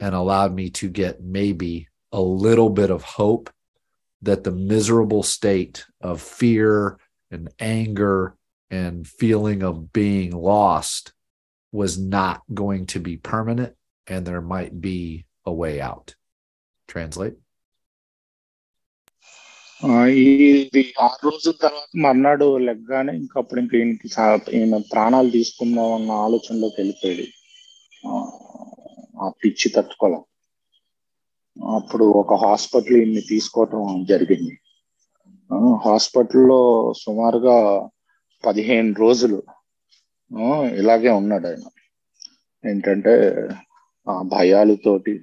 and allowed me to get maybe a little bit of hope that the miserable state of fear and anger and feeling of being lost was not going to be permanent, and there might be a way out. Translate. ఇది 6 రోజుల తర్వాత మర్నాడు లెగ్గానే ఇంకప్పుడు ఇంక ఈయన ప్రాణాలు తీసుకుందాం అన్న ఆలోచనలోకి వెళ్ళిపోయాడు. ఆ పిచ్చి తట్టుకోలేం. అప్పుడు ఒక హాస్పిటల్ ఈయన్ని తీసుకోవటం జరిగింది. హాస్పిటల్లో సుమారుగా 15 రోజులు ఇలాగే ఉన్నాడు ఆయన. ఏంటంటే ఆ భయాలతోటి,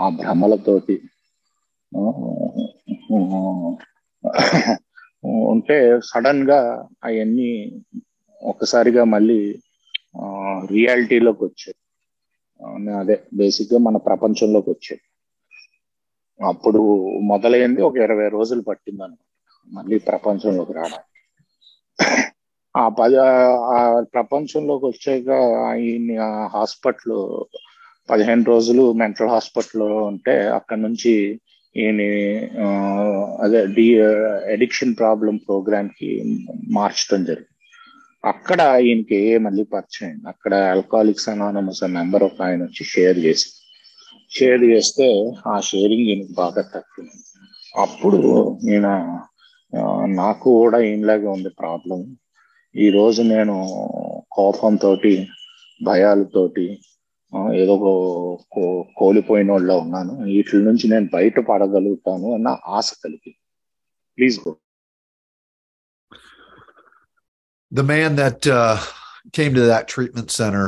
ఆ భ్రమలతోటి ఉంటే సడన్ గా అవన్నీ ఒకసారిగా మళ్ళీ రియాలిటీలోకి వచ్చాయి. అదే బేసిక్ గా మన ప్రపంచంలోకి వచ్చాయి. అప్పుడు మొదలైంది ఒక 20 రోజులు పట్టింది అనమాట మళ్ళీ ప్రపంచంలోకి రావడానికి. ఆ ప్రపంచంలోకి వచ్చాక ఆయన్ని హాస్పిటల్ 15 రోజులు మెంటల్ హాస్పిటల్లో ఉంటే అక్కడ నుంచి ఈయన అదే అడిక్షన్ ప్రాబ్లం ప్రోగ్రామ్ కి మార్చడం జరిగింది. అక్కడ ఈయనకి మళ్ళీ పరిచయం. అక్కడ ఆల్కహాలిక్స్ అనానమస్ మెంబర్ ఒక ఆయన వచ్చి షేర్ చేస్తే ఆ షేరింగ్ ఈయనకి బాగా తగ్గింది. అప్పుడు ఈయన నాకు కూడా ఈయనలాగే ఉంది ప్రాబ్లం. ఈ రోజు నేను కోపంతో, భయాలతోటి ఏదో కోల్పోయిన వాళ్ళ ఉన్నాను. వీటి నుంచి నేను బయట పడగలుగుతాను అన్న ఆశ కలిగి. Please go. The man that came to that treatment center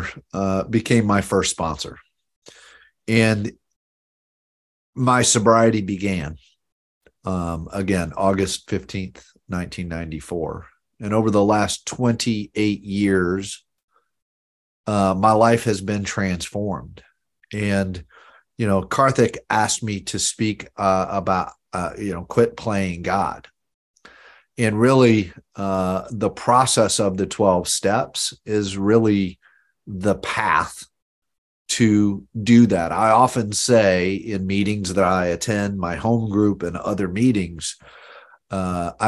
became my first sponsor. And my sobriety began, again, August 15th, 1994. And over the last 28 years, my life has been transformed. And, Karthik asked me to speak about, quit playing God. And really, the process of the 12 steps is really the path to do that. I often say in meetings that I attend, my home group and other meetings,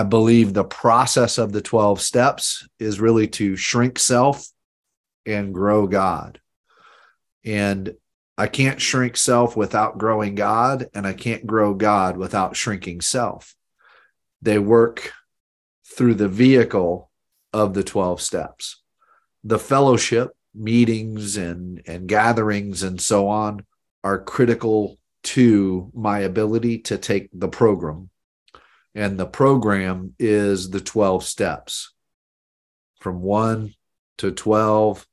I believe the process of the 12 steps is really to shrink self and grow God. And I can't shrink self without growing God, and I can't grow God without shrinking self. They work through the vehicle of the 12 steps. The fellowship, meetings and gatherings and so on are critical to my ability to take the program. And the program is the 12 steps from 1 to 12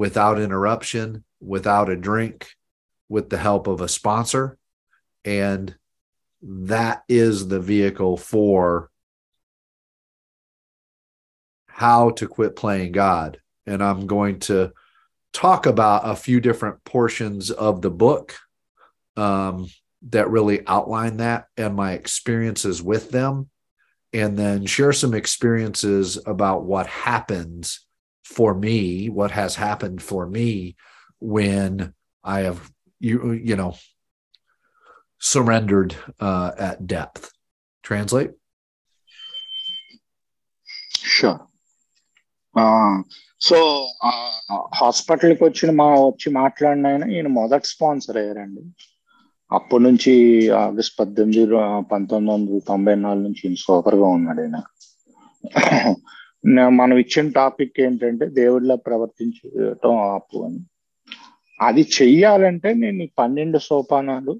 without interruption, without a drink, with the help of a sponsor. And that is the vehicle for how to quit playing God. And I'm going to talk about a few different portions of the book that really outline that and my experiences with them, and then share some experiences about what happens for me, what has happened for me when I have, surrendered at depth. Translate. Sure. So హాస్పిటల్కి వచ్చి మాట్లాడిన ఈయన మొదటి sponsor అయ్యారండి. అప్పటి నుంచి August 1994 నుంచి ఈయన సూపర్గా ఉన్నాడు ఆయన. మనం ఇచ్చిన టాపిక్ ఏంటంటే దేవుడిలా ప్రవర్తించటం ఆపు అని. అది చెయ్యాలంటే నేను 12 సోపానాలు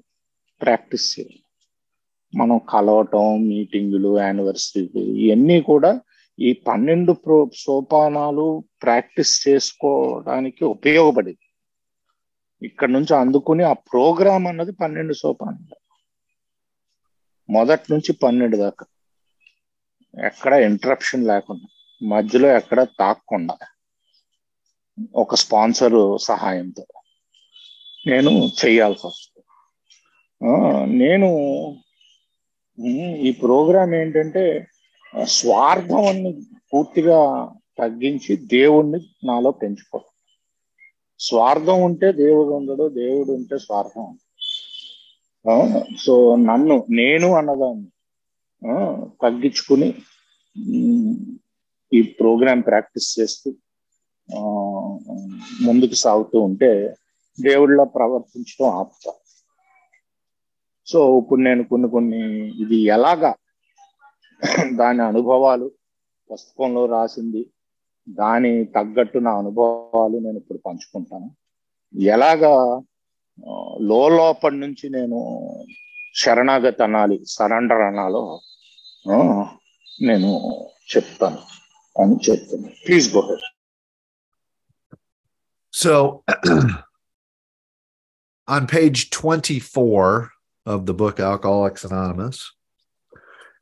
ప్రాక్టీస్ చేయాలి. మనం కలవటం, మీటింగులు, యానివర్సరీలు ఇవన్నీ కూడా ఈ 12 సోపానాలు ప్రాక్టీస్ చేసుకోవడానికి ఉపయోగపడింది. ఇక్కడ నుంచి అందుకుని ఆ ప్రోగ్రామ్ అన్నది 12 సోపానాలు, మొదటి నుంచి 12 దాకా, ఎక్కడ ఇంటరప్షన్ లేకుండా, మధ్యలో ఎక్కడ తాకకుండా, ఒక స్పాన్సర్ సహాయంతో నేను చెయ్యాల్సి వస్తుంది. నేను ఈ ప్రోగ్రామ్ ఏంటంటే స్వార్థం అన్ని పూర్తిగా తగ్గించి దేవుణ్ణి నాలో పెంచుకోవడం. స్వార్థం ఉంటే దేవుడు ఉండడు, దేవుడు ఉంటే స్వార్థం. సో నేను అన్నదాన్ని తగ్గించుకుని ఈ ప్రోగ్రామ్ ప్రాక్టీస్ చేస్తూ ముందుకు సాగుతూ ఉంటే దేవుడిలా ప్రవర్తించడం ఆపుతా. సో ఇప్పుడు నేను కొన్ని ఇది ఎలాగా దాని అనుభవాలు పుస్తకంలో రాసింది, దాని తగ్గట్టు నా అనుభవాలు నేను ఇప్పుడు పంచుకుంటాను. ఎలాగా లోపటి నుంచి నేను శరణాగతి అనాలి, సరెండర్ అనాలో నేను చెప్తాను అని చెప్తాను. Please go head. So on page 24 of the book Alcoholics Anonymous,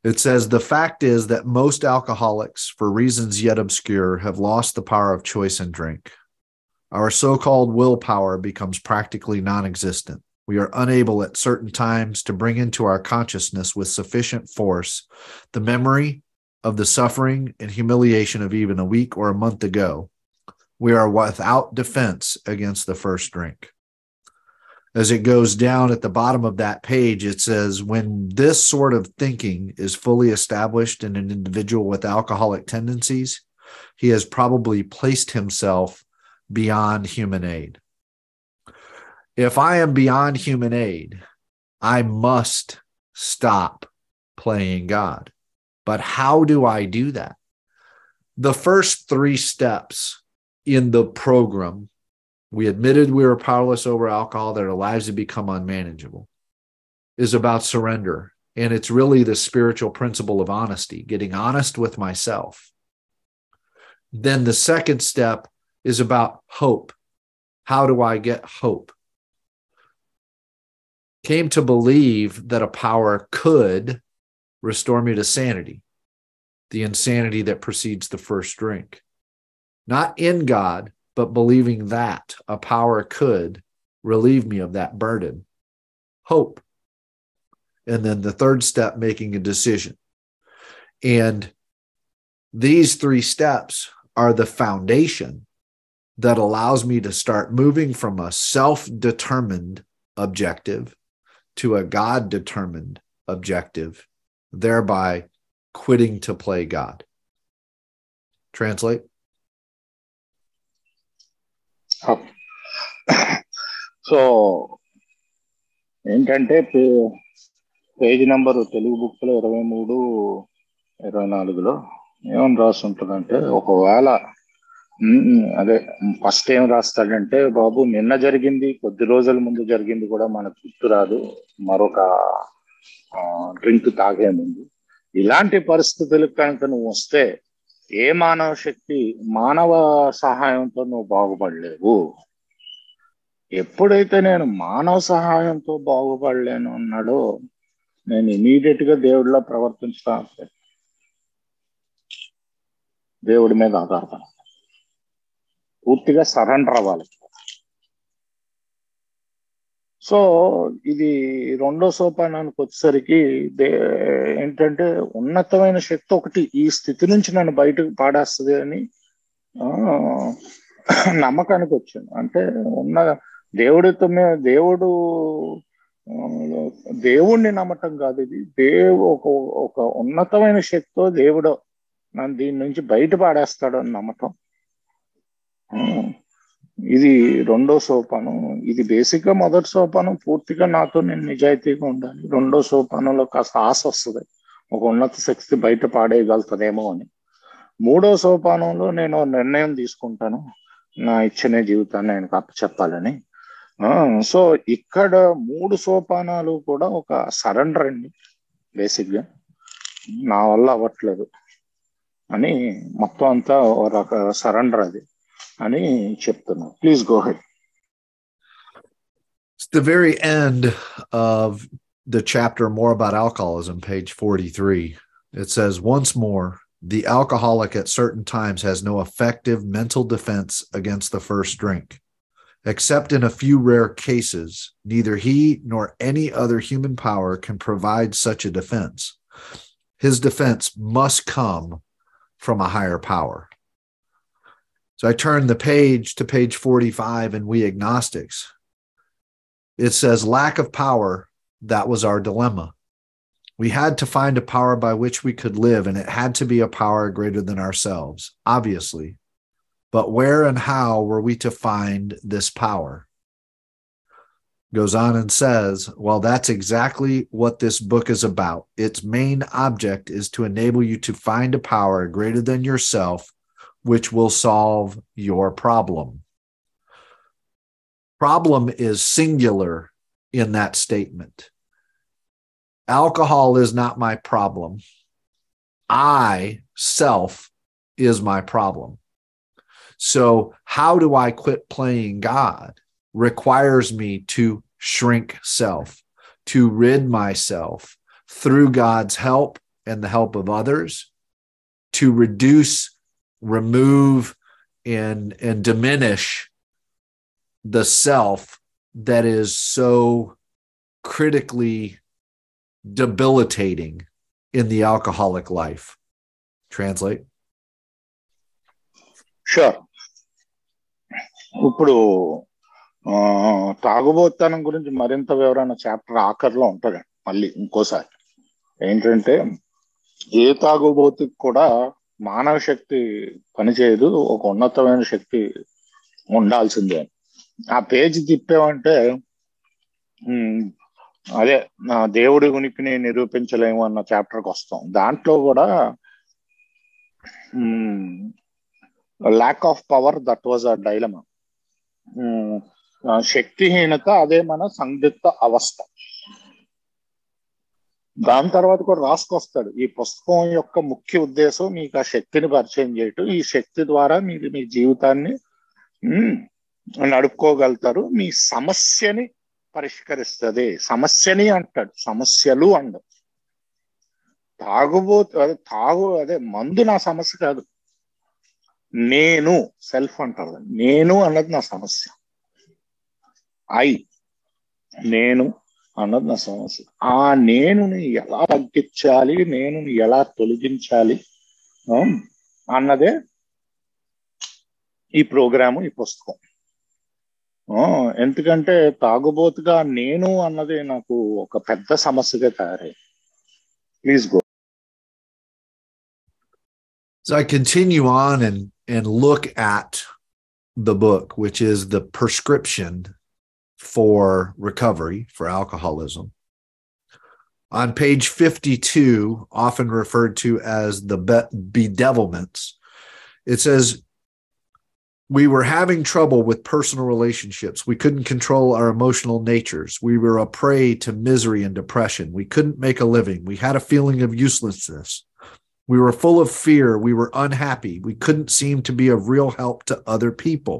it says, the fact is that most alcoholics, for reasons yet obscure, have lost the power of choice in drink. Our so-called willpower becomes practically non-existent. We are unable at certain times to bring into our consciousness with sufficient force the memory of the suffering and humiliation of even a week or a month ago. We are without defense against the first drink. As it goes down at the bottom of that page, it says, when this sort of thinking is fully established in an individual with alcoholic tendencies, he has probably placed himself beyond human aid. If I am beyond human aid, I must stop playing God. But how do I do that? The first 3 steps in the program, we admitted we were powerless over alcohol, that our lives had become unmanageable, is about surrender. And it's really the spiritual principle of honesty, getting honest with myself. Then the second step is about hope. How do I get hope? Came to believe that a power could restore me to sanity, the insanity that precedes the first drink. Not in God, but believing that a power could relieve me of that burden. Hope. And then the third step, making a decision. And these 3 steps are the foundation that allows me to start moving from a self-determined objective to a God-determined objective, thereby quitting to play God. Translate. So ఏంటంటే page number Telugu book లో 23, 24లో ఏమని రాసి ఉంటుందంటే, ఒకవేళ అదే first ఏం రాస్తాడంటే, బాబు నిన్న జరిగింది, కొద్ది రోజుల ముందు జరిగింది కూడా మనకు గుర్తురాదు మరొక డ్రింక్ తాగే ముందు. ఇలాంటి పరిస్థితులకు కనుక నువ్వు వస్తే ఏ మానవ సహాయంతో నువ్వు బాగుపడలేవు. ఎప్పుడైతే నేను మానవ సహాయంతో బాగుపడలేను అన్నాడో, నేను ఇమీడియట్ గా దేవుడిలా ప్రవర్తించా, దేవుడి మీద ఆధారపడాలి, పూర్తిగా సరెండర్ అవ్వాలి. సో ఇది 2వ సోపానానికి వచ్చేసరికి ఏంటంటే, ఉన్నతమైన శక్తి ఒకటి ఈ స్థితి నుంచి నన్ను బయటకు పాడేస్తుంది అని నమ్మకానికి వచ్చాను. అంటే దేవుడిని నమ్మటం కాదు, ఇది ఒక ఉన్నతమైన శక్తితో దేవుడు నన్ను దీని నుంచి బయట పాడేస్తాడు అని నమ్మటం. ఇది రెండో సోపానం. ఇది బేసిక్ గా మొదటి సోపానం పూర్తిగా నాతో నేను నిజాయితీగా ఉండాలి. రెండో సోపానంలో కాస్త ఆశ వస్తుంది, ఒక ఉన్నత శక్తి బయట పాడేయగలుగుతుందేమో అని. మూడో సోపానంలో నేను నిర్ణయం తీసుకుంటాను, నా ఇచ్చిన జీవితాన్ని ఆయనకు అప్పచెప్పాలని. సో ఇక్కడ 3 సోపానాలు కూడా ఒక సరెండర్ అండి. బేసిక్ గా నా వల్ల అవ్వట్లేదు అని మొత్తం అంతా ఒక సరెండర్ అది అని చెప్తున్నా. Please go head. It's the very end of the chapter more about alcoholism, page 43. It says, once more, the alcoholic at certain times has no effective mental defense against the first drink. Except in a few rare cases, neither he nor any other human power can provide such a defense. His defense must come from a higher power. So I turn the page to page 45 in We Agnostics. It says, lack of power, that was our dilemma. We had to find a power by which we could live, and it had to be a power greater than ourselves, obviously. But where and how were we to find this power? Goes on and says, well, that's exactly what this book is about. Its main object is to enable you to find a power greater than yourself, which will solve your problem. Problem is singular in that statement. Alcohol is not my problem. I, self, is my problem. So how do I quit playing God requires me to shrink self, to rid myself through God's help and the help of others, to reduce, remove, and diminish the self that is so critically debilitating in the alcoholic life. Translate. Sure. ఇప్పుడు తాగుబోతనం గురించి మరింత వివరణ chapter ఆఖరిలో ఉంటుంది. మళ్ళీ ఇంకోసారి ఏంటంటే, ఏ తాగుబోతుకి కూడా మానవ శక్తి పనిచేయదు, ఒక ఉన్నతమైన శక్తి ఉండాల్సిందే. ఆ పేజీ తిప్పామంటే అదే దేవుడి ఉనికిని నిరూపించలేము అన్న చాప్టర్కి వస్తాం. దాంట్లో కూడా lack of power, that was a dilemma. శక్తిహీనత అదే మన సందిగ్ధ అవస్థ. దాని తర్వాత కూడా రాసుకొస్తాడు, ఈ పుస్తకం యొక్క ముఖ్య ఉద్దేశం మీకు ఆ శక్తిని పరిచయం చేయటం. ఈ శక్తి ద్వారా మీరు మీ జీవితాన్ని నడుపుకోగలుగుతారు, మీ సమస్యని పరిష్కరిస్తుంది. సమస్యని అంటాడు, సమస్యలు అండవు. అదే మందు నా సమస్య కాదు, నేను సెల్ఫ్ అంటారు. నేను అన్నది నా సమస్య. నేను అన్నది నా సమస్య. ఆ నేనుని ఎలా తగ్గించాలి, నేనుని ఎలా తొలగించాలి అన్నదే ఈ ప్రోగ్రాము, ఈ పుస్తకం. ఎందుకంటే తాగుబోతుగా నేను అన్నది నాకు ఒక పెద్ద సమస్యగా తయారై. Please go. So I continue on and look at the book, which is the prescription for recovery for alcoholism. On page 52, often referred to as the bedevilments, it says, we were having trouble with personal relationships. We couldn't control our emotional natures. We were a prey to misery and depression. We couldn't make a living. We had a feeling of uselessness. We were full of fear. We were unhappy. We couldn't seem to be of real help to other people.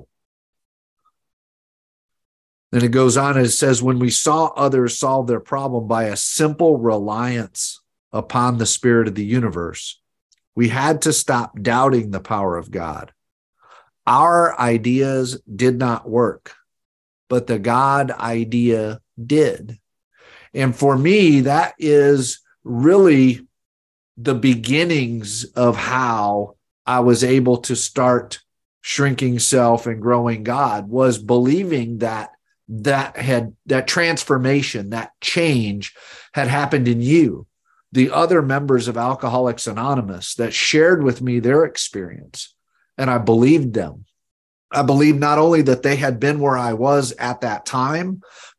Then it goes on and it says, when we saw others solve their problem by a simple reliance upon the spirit of the universe, we had to stop doubting the power of God. Our ideas did not work, but the God idea did. And for me, that is really the beginnings of how I was able to start shrinking self and growing God, was believing that that transformation, that change had happened in you. The other members of Alcoholics Anonymous that shared with me their experience, and I believed them. I believe not only that they had been where I was at that time,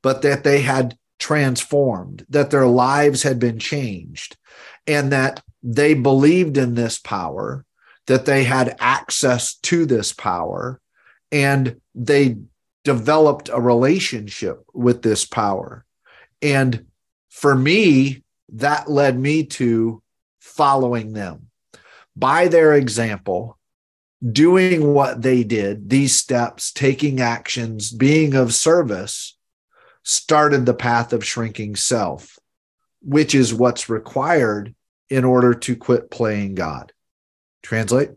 but that they had transformed, that their lives had been changed, and that they believed in this power, that they had access to this power, and they developed a relationship with this power. And for me, that led me to following them by their example, doing what they did, these steps, taking actions, being of service, started the path of shrinking self, which is what's required in order to quit playing God. Translate.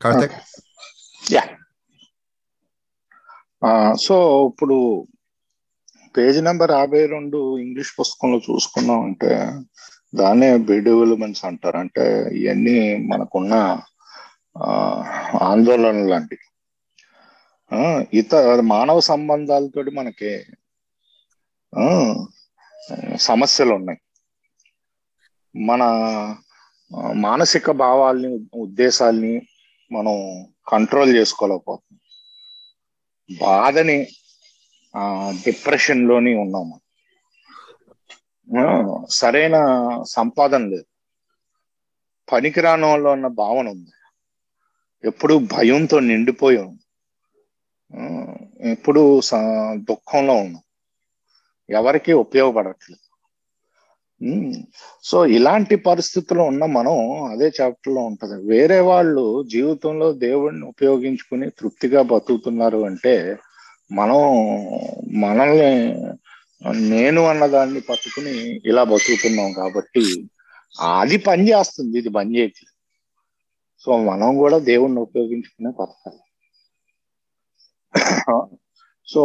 Karthik? Yeah so ఇప్పుడు page number 52 English పుస్తకంలో చూసుకున్నాం అంటే దాన్నే బిడెవలప్మెంట్స్ అంటారు. అంటే ఇవన్నీ మనకున్న ఆందోళనలు లాంటివి. మానవ సంబంధాలతో మనకి సమస్యలు ఉన్నాయి. మన మానసిక భావాల్ని, ఉద్దేశాల్ని మనం కంట్రోల్ చేసుకోలేకపోతున్నాం. బాధని, డిప్రెషన్ లోని ఉన్నాము. సరైన సంపాదన లేదు, పనికిరాని వాళ్ళు ఉన్న భావన ఉంది, ఎప్పుడు భయంతో నిండిపోయి ఉంది, ఎప్పుడు దుఃఖంలో ఉన్నాం, ఎవరికి ఉపయోగపడట్లేదు. సో ఇలాంటి పరిస్థితుల్లో ఉన్న మనం, అదే చాప్టర్ లో ఉంటది, వేరే వాళ్ళు జీవితంలో దేవుడిని ఉపయోగించుకుని తృప్తిగా బతుకుతున్నారు అంటే మనల్ని నేను అన్నదాన్ని పట్టుకుని ఇలా బతుకుతున్నాం. కాబట్టి అది పని చేస్తుంది, ఇది పని చేయట్లేదు. సో మనం కూడా దేవుణ్ణి ఉపయోగించుకునే బతకాలి. సో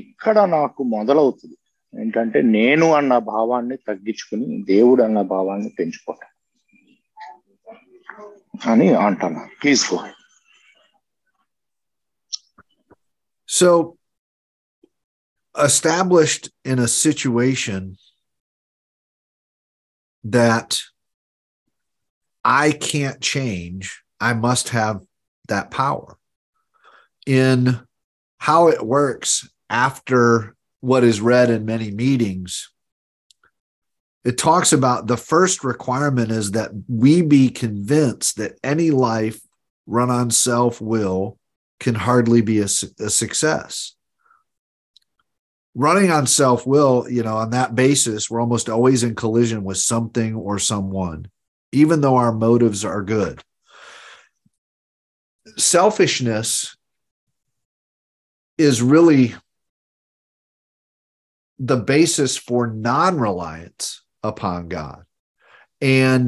ఇక్కడ నాకు మొదలవుతుంది ఏంటంటే, నేను అన్న భావాన్ని తగ్గించుకుని దేవుడు అన్న భావాన్ని పెంచుకోవటం అని అంటున్నా. Please go. So, established in a situation that I can't change, I must have that power. In how it works after what is read in many meetings, it talks about the first requirement is that we be convinced that any life run on self-will can hardly be a success. Running on self-will, on that basis, we're almost always in collision with something or someone, even though our motives are good. Selfishness is really the basis for non-reliance upon God and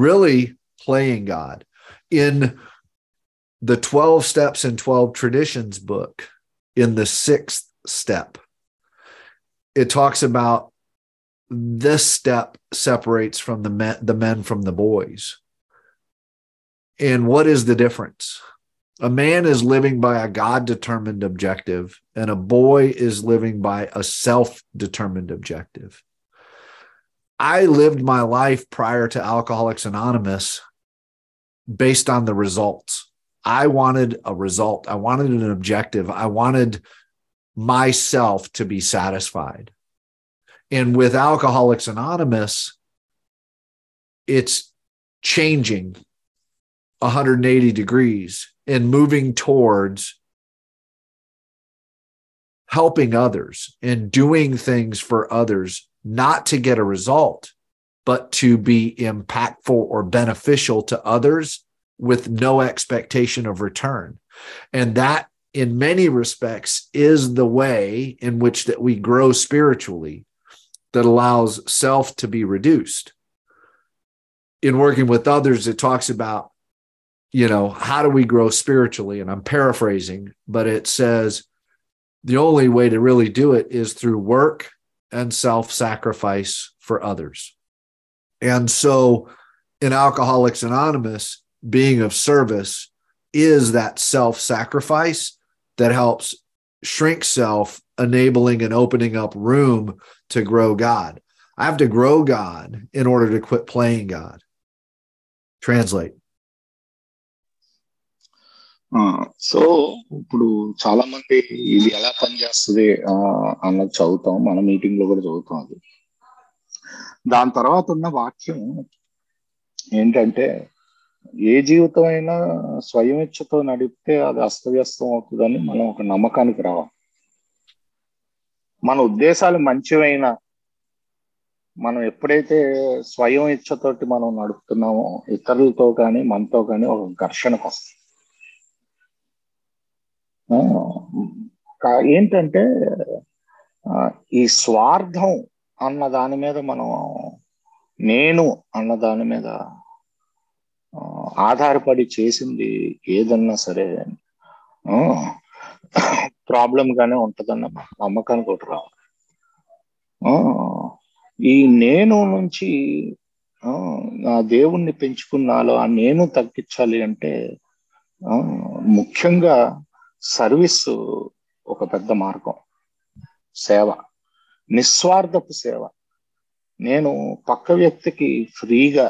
really playing God. In the 12 Steps and 12 Traditions book, in the 6th step, it talks about this step separates from the men from the boys. And what is the difference? A man is living by a God-determined objective, and a boy is living by a self-determined objective. I lived my life prior to Alcoholics Anonymous based on the results. I wanted a result. I wanted an objective. I wanted myself to be satisfied. And with Alcoholics Anonymous, it's changing 180 degrees and moving towards helping others and doing things for others, not to get a result, but to be impactful or beneficial to others with no expectation of return. And that, in many respects, is the way in which that we grow spiritually, that allows self to be reduced. In working with others, it talks about, how do we grow spiritually? And I'm paraphrasing, but it says the only way to really do it is through work and self-sacrifice for others. And so in Alcoholics Anonymous, being of service is that self-sacrifice that helps shrink self, enabling and opening up room to grow God. I have to grow God in order to quit playing God. Translate. So ఇప్పుడు చాలా మంది ఇది ఎలా పనిచేస్తుంది అన్నది చదువుతాం, మన meeting లో కూడా చదువుతాం. అది దాని తర్వాత ఉన్న వాక్యం ఏంటంటే, ఏ జీవితం అయినా స్వయం ఇచ్ఛతో నడిపితే అది అస్తవ్యస్తం అవుతుందని మనం ఒక నమ్మకానికి రావాలి. మన ఉద్దేశాలు మంచివైనా మనం ఎప్పుడైతే స్వయం ఇచ్ఛతోటి మనం నడుపుతున్నామో ఇతరులతో కానీ మనతో కానీ ఒక ఘర్షణకు వస్తుంది. ఏంటంటే ఈ స్వార్థం అన్న దాని మీద మనం, నేను అన్న దాని మీద ఆధారపడి చేసింది ఏదన్నా సరే ప్రాబ్లం గానే ఉంటుందన్న నమ్మకానికి ఒకటి రావాలి. ఈ నేను నుంచి నా దేవుణ్ణి పెంచుకున్నాలో ఆ నేను తగ్గించాలి అంటే ముఖ్యంగా సర్వీస్ ఒక పెద్ద మార్గం. సేవ, నిస్వార్థపు సేవ. నేను పక్క వ్యక్తికి ఫ్రీగా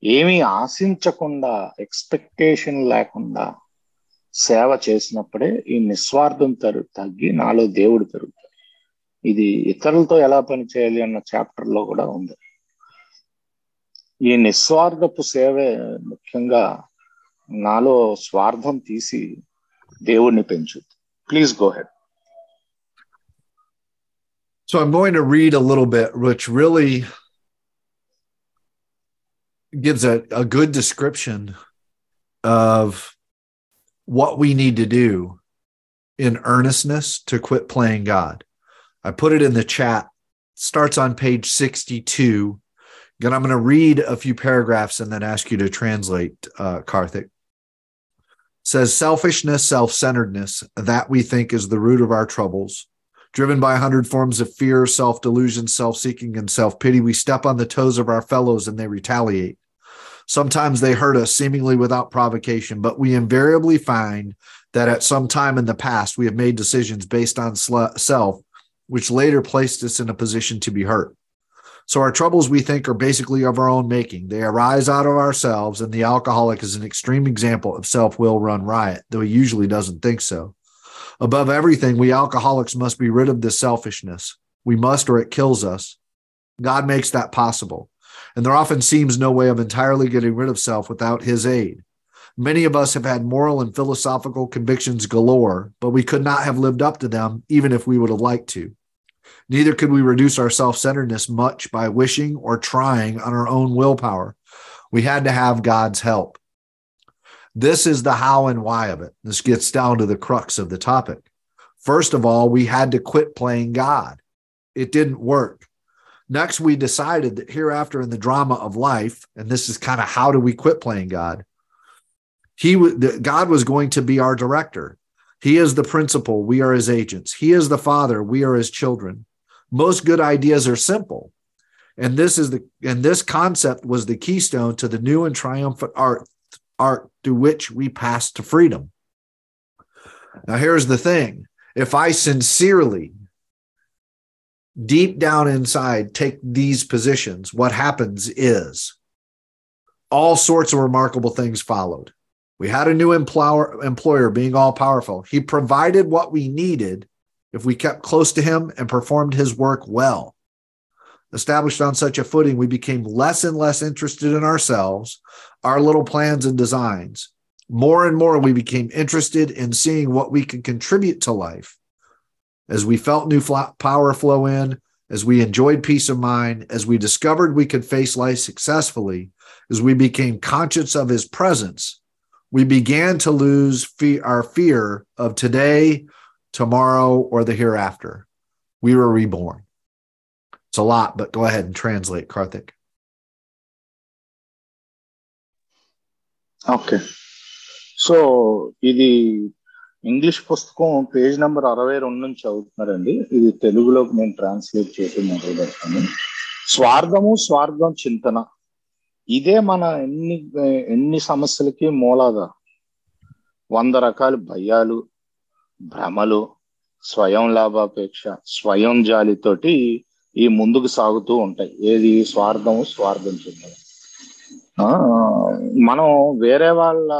ఏమీ ఆశించకుండా, ఎక్స్పెక్టేషన్ లేకుండా సేవ చేసినప్పుడే ఈ నిస్వార్థం తగ్గి నాలో దేవుడు పెరుగుతాడు. ఇది ఇతరులతో ఎలా పనిచేయాలి అన్న చాప్టర్ లో కూడా ఉంది. ఈ నిస్వార్థపు సేవే ముఖ్యంగా నాలో స్వార్థం తీసి దేవుడిని పెంచుద్ది. Please go head. So I'm going to read a little bit, which really gives a good description of what we need to do in earnestness to quit playing God. I put it in the chat. It starts on page 62. Again, I'm going to read a few paragraphs and then ask you to translate, Karthik. It says, selfishness, self-centeredness, that we think is the root of our troubles. Driven by 100 forms of fear, self-delusion, self-seeking, and self-pity, we step on the toes of our fellows and they retaliate. Sometimes they hurt us seemingly without provocation, but we invariably find that at some time in the past, we have made decisions based on self, which later placed us in a position to be hurt. So our troubles, we think, are basically of our own making. They arise out of ourselves, and the alcoholic is an extreme example of self-will run riot, though he usually doesn't think so. Above everything, we alcoholics must be rid of this selfishness. We must, or it kills us. God makes that possible. And there often seems no way of entirely getting rid of self without his aid. Many of us have had moral and philosophical convictions galore, but we could not have lived up to them even if we would have liked to. Neither could we reduce our self-centeredness much by wishing or trying on our own willpower. We had to have God's help. This is the how and why of it. This gets down to the crux of the topic. First of all, we had to quit playing God. It didn't work. Next, we decided that hereafter in the drama of life, and this is kind of how do we quit playing God, God was going to be our director. He is the principal. We are his agents. He is the father. We are his children. Most good ideas are simple. And this concept was the keystone to the new and triumphant arc through which we pass to freedom. Now, here's the thing. If I sincerely, deep down inside, take these positions, what happens is all sorts of remarkable things followed. We had a new employer being all powerful. He provided what we needed if we kept close to him and performed his work well. Established on such a footing, we became less and less interested in ourselves, our little plans and designs. More and more, we became interested in seeing what we could contribute to life. As we felt new power flow in, as we enjoyed peace of mind, as we discovered we could face life successfully, as we became conscious of his presence, we began to lose our fear of today, tomorrow, or the hereafter. We were reborn. It's a lot, but go ahead and translate, Karthik. Okay. So ఇది English పుస్తకం page number 62 నుంచి చదువుతున్నారండి. ఇది తెలుగులోకి నేను translate చేసి మొదలు పెడతాను. స్వార్థం చింతన, ఇదే మన ఎన్ని సమస్యలకి మూలాధారం. 100 రకాల భయాలు, భ్రమలు, స్వయం లాభాపేక్ష, స్వయం జాలితోటి ఈ ముందుకు సాగుతూ ఉంటాయి. ఏది? స్వార్థం చింతన. ఆ, మనం వేరే వాళ్ళ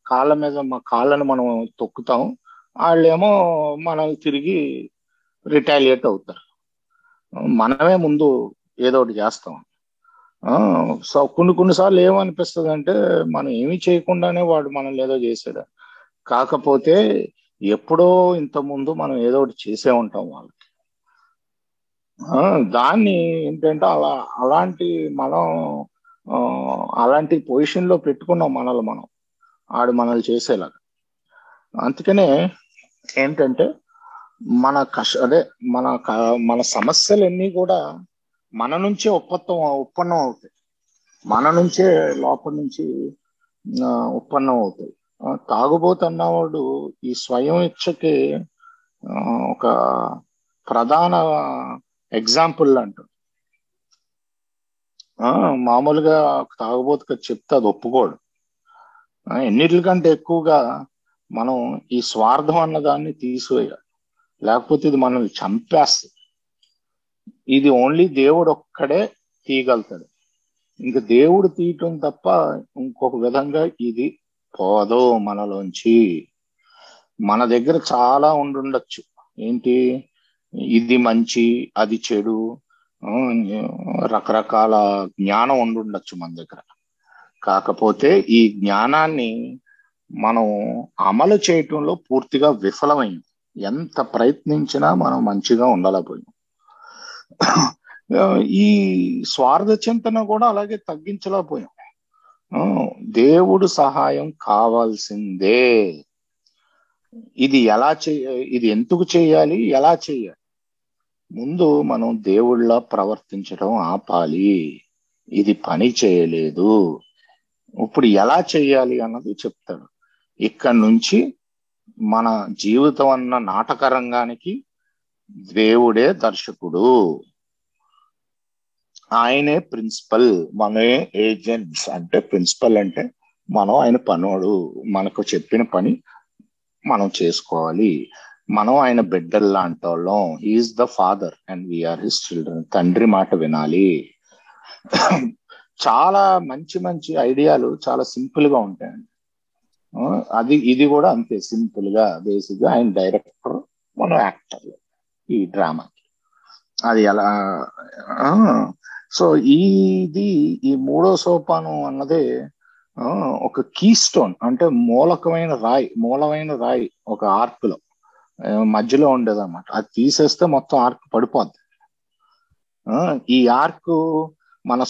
కాళ్ళ మీద మా కాళ్ళని మనం తొక్కుతాం, వాళ్ళేమో మనల్ని తిరిగి రిటాలియేట్ అవుతారు. మనమే ముందు ఏదో ఒకటి చేస్తాం. ఆ, సో కొన్నిసార్లు ఏమనిపిస్తుంది అంటే మనం ఏమీ చేయకుండానే వాడు మనల్ని ఏదో చేసాడు. కాకపోతే ఎప్పుడో ఇంత ముందు మనం ఏదో ఒకటి చేసే ఉంటాం వాళ్ళకి. ఆ, దాన్ని ఏంటంటే అలాంటి మనం ఆ, అలాంటి పొజిషన్ లో పెట్టుకున్నాం మనల్ని మనం, ఆడు మనల్ని చేసేలాగా. అందుకనే ఏంటంటే మన అదే మన సమస్యలన్నీ కూడా మన నుంచే ఉత్పన్నం అవుతాయి. మన నుంచే లోపల నుంచి ఆ, ఉత్పన్నం అవుతాయి. తాగుబోతున్నవాడు ఈ స్వయం ఇచ్చకి ఆ, ఒక ప్రధాన ఎగ్జాంపుల్ అంటారు. మామూలుగా తాగుబోతుగా చెప్తే అది ఒప్పుకోడు. ఎన్నిటికంటే ఎక్కువగా మనం ఈ స్వార్థం అన్నదాన్ని తీసివేయాలి, లేకపోతే ఇది మనల్ని చంపేస్తుంది. ఇది ఓన్లీ దేవుడు ఒక్కడే తీయగలుగుతాడు. ఇంక దేవుడు తీయటం తప్ప ఇంకొక విధంగా ఇది పోదు మనలోంచి. మన దగ్గర చాలా ఉండుండొచ్చు. ఏంటి, ఇది మంచి అది చెడు, ఆ, రకరకాల జ్ఞానం ఉండుండొచ్చు మన దగ్గర. కాకపోతే ఈ జ్ఞానాన్ని మనం అమలు చేయటంలో పూర్తిగా విఫలమైంది. ఎంత ప్రయత్నించినా మనం మంచిగా ఉండలేకపోయాం. ఈ స్వార్థ చింతన కూడా అలాగే తగ్గించలేకపోయాం. ఆ, దేవుడు సహాయం కావాల్సిందే. ఇది ఇది ఎందుకు చేయాలి, ఎలా చేయాలి? ముందు మనం దేవుళ్ళ ప్రవర్తించడం ఆపాలి. ఇది పని చేయలేదు, ఇప్పుడు ఎలా చేయాలి అన్నది చెప్తాడు. ఇక్కడ నుంచి మన జీవితం అన్న నాటక రంగానికి దేవుడే దర్శకుడు, ఆయనే ప్రిన్సిపల్, మనమే ఏజెంట్స్. అంటే ప్రిన్సిపల్ అంటే మనం ఆయన పనోడు, మనకు చెప్పిన పని మనం చేసుకోవాలి. మనం ఆయన బిడ్డలు లాంటి వాళ్ళం. He's the father and we're his children. తండ్రి మాట వినాలి. చాలా మంచి మంచి ఐడియాలు చాలా సింపుల్ గా ఉంటాయండి. ఇది కూడా అంతే సింపుల్ గా, బేసిక్ గా ఆయన డైరెక్టర్, మనం యాక్టర్ ఈ డ్రామాకి. అది ఎలా సో ఈ మూడో సోపానం అన్నదే ఒక కీ స్టోన్, అంటే మూలమైన రాయి ఒక ఆర్క్ లో మధ్యలో ఉండేదన్నమాట. అది తీసేస్తే మొత్తం ఆర్క్ పడిపోద్ది. ఈ ఆర్క్ మన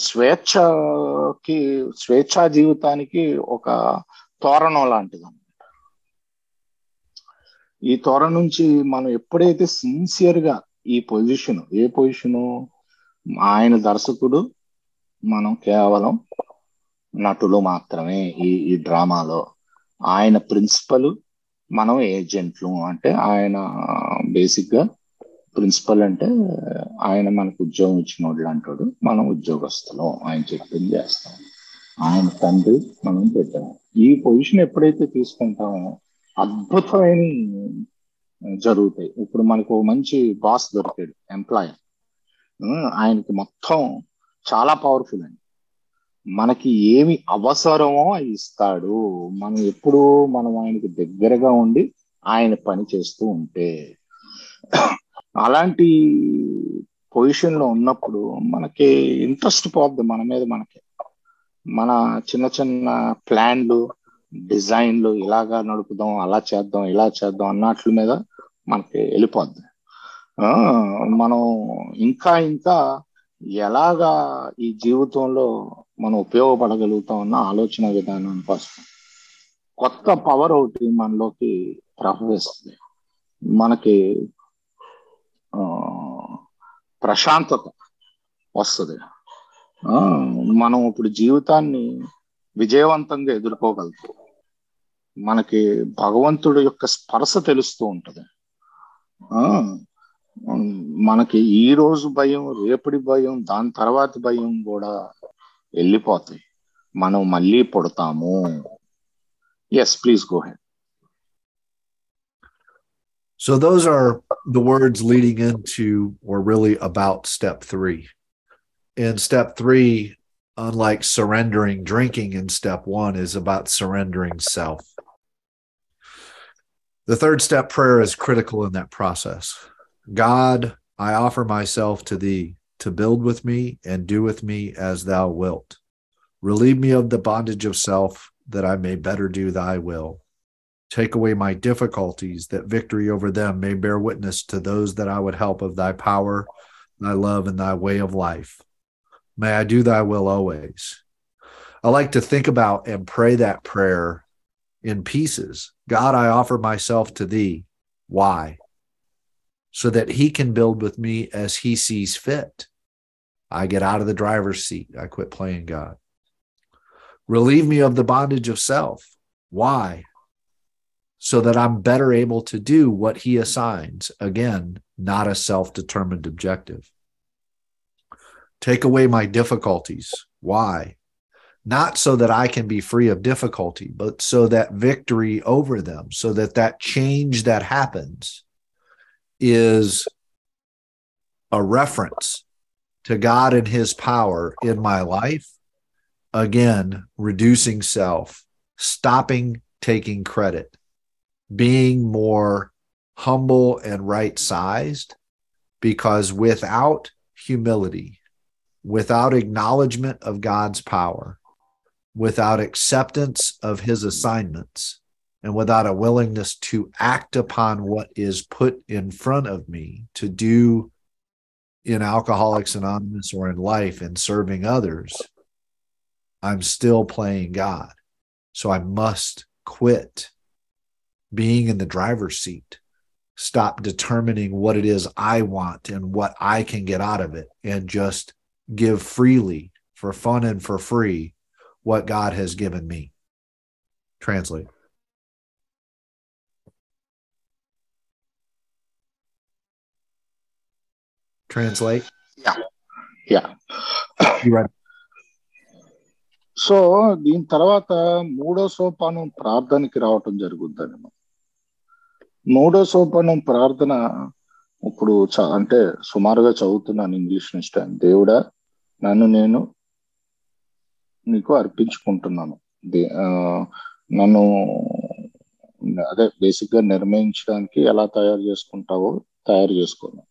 స్వేచ్ఛా జీవితానికి ఒక తోరణం లాంటిది అన్నమాట. ఈ తోరణం నుంచి మనం ఎప్పుడైతే సిన్సియర్ గా ఏ పొజిషను, ఆయన దర్శకుడు, మనం కేవలం నటులు మాత్రమే ఈ డ్రామాలో. ఆయన ప్రిన్సిపల్, మనం ఏజెంట్లు. అంటే ఆయన బేసిక్ గా ప్రిన్సిపల్ అంటే ఆయన మనకు ఉద్యోగం ఇచ్చినోడు అంటాడు, మనం ఉద్యోగస్తులం, ఆయన చెప్పింది చేస్తాం. ఆయన తండ్రి, మనం పెట్టాము. ఈ పొజిషన్ ఎప్పుడైతే తీసుకుంటామో అద్భుతమైన జరుగుతాయి. ఇప్పుడు మనకు మంచి బాస్ దొరికాడు, ఎంప్లాయర్. ఆయనకి మొత్తం చాలా పవర్ఫుల్ అండి. మనకి ఏమి అవసరమో అది ఇస్తాడు, మనం ఎప్పుడు ఆయనకి దగ్గరగా ఉండి ఆయన పని చేస్తూ ఉంటే. అలాంటి పొజిషన్ లో ఉన్నప్పుడు మనకి ఇంట్రెస్ట్ పోద్ది మన మీద. మన చిన్న చిన్న ప్లాన్లు, డిజైన్లు, ఇలాగా నడుపుదాం, అలా చేద్దాం, ఇలా చేద్దాం అన్నట్ల మీద మనకి వెళ్ళిపోద్ది. మనం ఇంకా ఇంకా ఎలాగా ఈ జీవితంలో మనం ఉపయోగపడగలుగుతాం అన్న ఆలోచన విధానం కోసం కొత్త పవర్ ఒకటి మనలోకి ప్రవహిస్తుంది. మనకి ప్రశాంతత వస్తుంది. మనం ఇప్పుడు జీవితాన్ని విజయవంతంగా ఎదుర్కోగలుగుతాం. మనకి భగవంతుడి యొక్క స్పర్శ తెలుస్తూ ఉంటది. మనకి ఈ రోజు భయం, రేపటి భయం, దాని తర్వాత భయం కూడా వెళ్ళిపోతాయి. మనం మళ్ళీ పుడతాము. Yes, please go head. So those are the words leading into, or really about, step 3. In step 3, unlike surrendering drinking in step 1, is about surrendering self. The third step prayer is critical in that process. God, I offer myself to thee to build with me and do with me as thou wilt. Relieve me of the bondage of self, that I may better do thy will. Take away my difficulties, that victory over them may bear witness to those that I would help of thy power, thy love, and thy way of life. May I do thy will always. I like to think about and pray that prayer in pieces. God, I offer myself to thee. Why? So that he can build with me as he sees fit. I get out of the driver's seat. I quit playing God. Relieve me of the bondage of self. Why? So that I'm better able to do what he assigns. Again, not a self-determined objective. Take away my difficulties. Why? Not so that I can be free of difficulty, but so that victory over them, so that that change that happens is a reference to God and his power in my life. Again, reducing self, stopping taking credit, being more humble and right-sized, because without humility, without acknowledgement of God's power, without acceptance of his assignments, and without a willingness to act upon what is put in front of me to do in Alcoholics Anonymous or in life and serving others, I'm still playing God. So I must quit being in the driver's seat, stop determining what it is I want and what I can get out of it, and just give freely, for fun and for free, what God has given me. Translate. Translate. Yeah. You ready? So దీని తర్వాత 3వ సోపానం ప్రార్థనకి రావటం జరుగుద్దండి. 3వ సోపానం ప్రార్థన ఇప్పుడు అంటే సుమారుగా చదువుతున్నాను ఇంగ్లీష్ నుంచి. దేవుడా, నన్ను నేను నీకు అర్పించుకుంటున్నాను. నన్ను అదే బేసిక్ గా నిర్ణయించడానికి ఎలా తయారు చేసుకుంటావో తయారు చేసుకోను.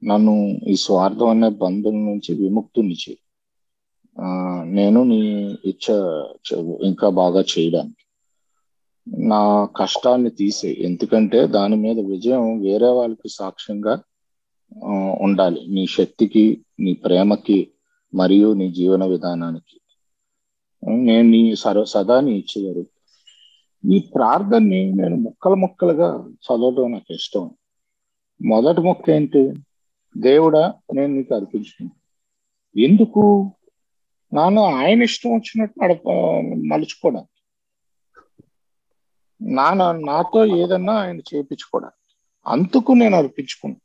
నన్ను ఈ స్వార్థం అనే బంధం నుంచి విముక్తుని చేయి. నేను నీ ఇచ్చ ఇంకా బాగా చేయడానికి. నా కష్టాన్ని తీసే, ఎందుకంటే దాని మీద విజయం వేరే వాళ్ళకి సాక్ష్యంగా ఉండాలి, నీ శక్తికి, నీ ప్రేమకి మరియు నీ జీవన విధానానికి. నేను నీ సదా నీ ఇచ్చేవారు. ఈ ప్రార్థనని నేను ముక్కలుగా చదవడం నాకు ఇష్టం. మొదటి మొక్క ఏంటి? దేవుడా, నేను నీకు అర్పించుకుంటాను. ఎందుకు? ఆయన ఇష్టం వచ్చినట్టు మలుచుకోవడానికి, నాతో ఏదన్నా ఆయన చేయించుకోవడానికి, అందుకు నేను అర్పించుకున్నాను.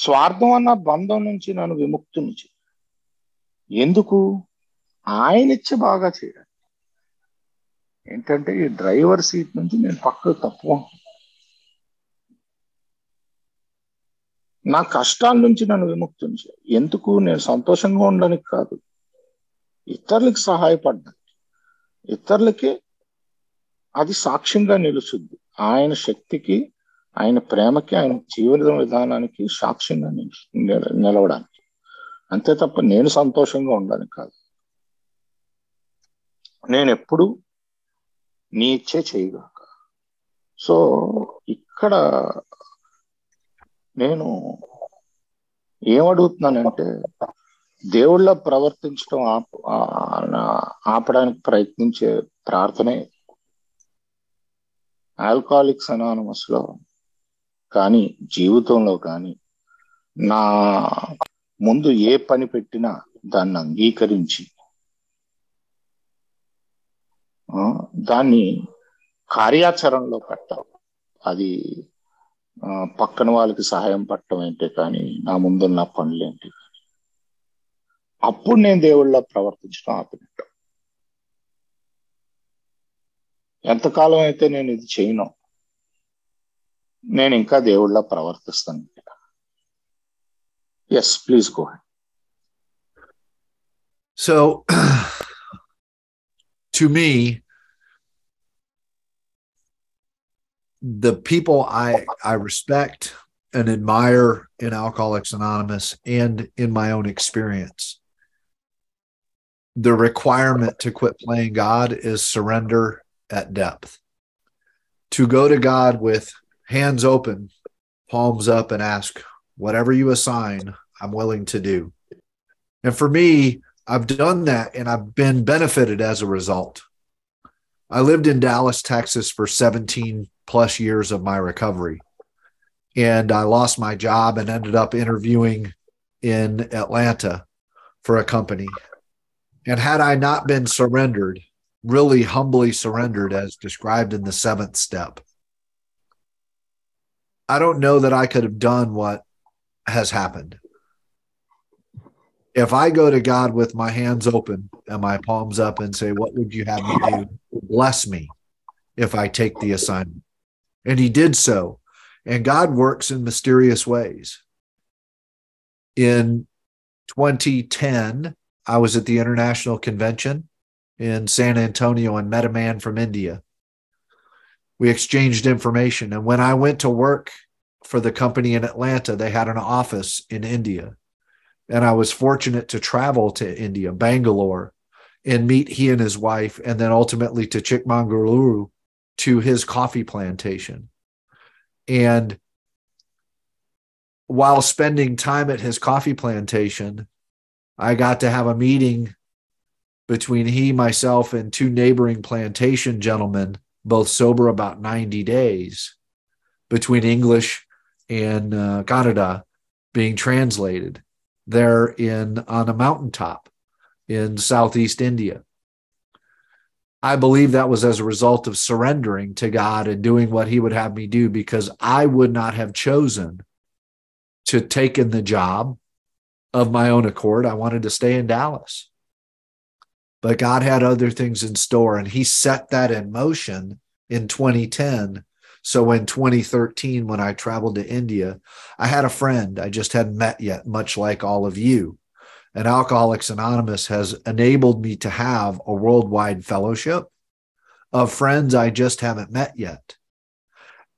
స్వార్థం అన్న బంధం నుంచి నన్ను విముక్తుని చేయి. ఎందుకు? ఆయన ఇచ్చే బాగా చేయడానికి. ఏంటంటే ఈ డ్రైవర్ సీట్ నుంచి నేను పక్కకు తప్పుకుంటాను. నా కష్టాల నుంచి నన్ను విముక్తిని చేయి. ఎందుకు? నేను సంతోషంగా ఉండడానికి కాదు, ఇతరులకు సహాయపడడానికి. ఇతరులకి అది సాక్ష్యంగా నిలుచుద్ది. ఆయన శక్తికి, ఆయన ప్రేమకి, ఆయన జీవన విధానానికి సాక్ష్యంగా నిలవడానికి. అంతే తప్ప నేను సంతోషంగా ఉండడానికి కాదు. నేను ఎప్పుడు నీ ఇచ్చే చేయగాక. సో ఇక్కడ నేను ఏమడుగుతున్నానంటే, దేవుళ్ళ ప్రవర్తించడం ఆపడానికి ప్రయత్నించే ప్రార్థనే ఆల్కహాలిక్స్ అనానమస్ లో కానీ, జీవితంలో కానీ, నా ముందు ఏ పని పెట్టినా దాన్ని అంగీకరించి దాన్ని కార్యాచరణలో పెట్టాలి. అది పక్కన వాళ్ళకి సహాయం పడటం ఏంటే కానీ, నా ముందున్న పనులు ఏంటి కానీ, అప్పుడు నేను దేవుళ్ళ ప్రవర్తించడం ఆపినట్టు. ఎంతకాలం అయితే నేను ఇది చేయను, నేను ఇంకా దేవుళ్ళ ప్రవర్తిస్తాను. Yes, please go. So to me, the people I respect and admire in Alcoholics Anonymous and in my own experience, the requirement to quit playing God is surrender at depth. To go to God with hands open, palms up, and ask, whatever you assign, I'm willing to do. And for me, I've done that and I've been benefited as a result. I lived in Dallas, Texas for 17 plus years of my recovery. And I lost my job and ended up interviewing in Atlanta for a company. And had I not been surrendered, really humbly surrendered as described in the 7th step, I don't know that I could have done what has happened. If I go to God with my hands open and my palms up and say, what would you have me do? Bless me if I take the assignment. And he did so. And God works in mysterious ways. In 2010, I was at the International Convention in San Antonio and met a man from India. We exchanged information. And when I went to work for the company in Atlanta, they had an office in India. And I was fortunate to travel to India, Bangalore, and meet he and his wife, and then ultimately to Chikmagaluru, to his coffee plantation. And while spending time at his coffee plantation, I got to have a meeting between he, myself, and 2 neighboring plantation gentlemen, both sober about 90 days, between English and Kannada being translated there on a mountaintop in Southeast India. I believe that was as a result of surrendering to God and doing what he would have me do, because I would not have chosen to take in the job of my own accord. I wanted to stay in Dallas. But God had other things in store, and he set that in motion in 2010. So in 2013, when I traveled to India, I had a friend I just hadn't met yet, much like all of you. And Alcoholics Anonymous has enabled me to have a worldwide fellowship of friends I just haven't met yet.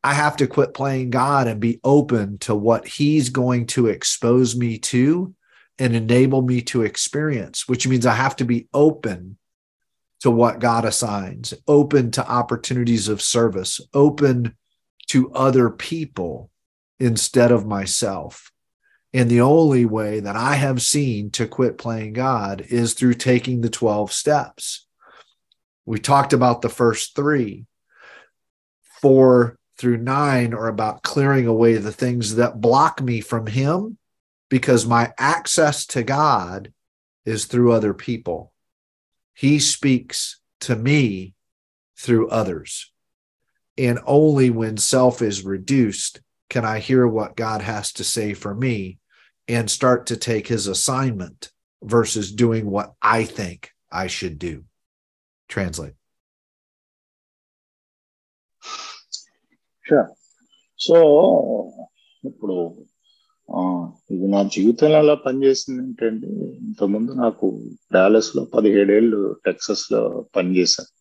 I have to quit playing God and be open to what he's going to expose me to and enable me to experience, which means I have to be open to what God assigns, open to opportunities of service, open to other people instead of myself. And the only way that I have seen to quit playing God is through taking the 12 steps. We talked about the first 3. 4 through 9 are about clearing away the things that block me from him, because my access to God is through other people. He speaks to me through others. And only when self is reduced can I hear what God has to say for me and start to take his assignment versus doing what I think I should do. Translate. Sure. So ఇప్పుడు ఇది నా జీవితంలో ఎలా పనిచేసింది ఏంటంటే, ఇంతకుముందు నాకు Dallas లో 17 ఏళ్ళు టెక్సస్ లో పనిచేశాను.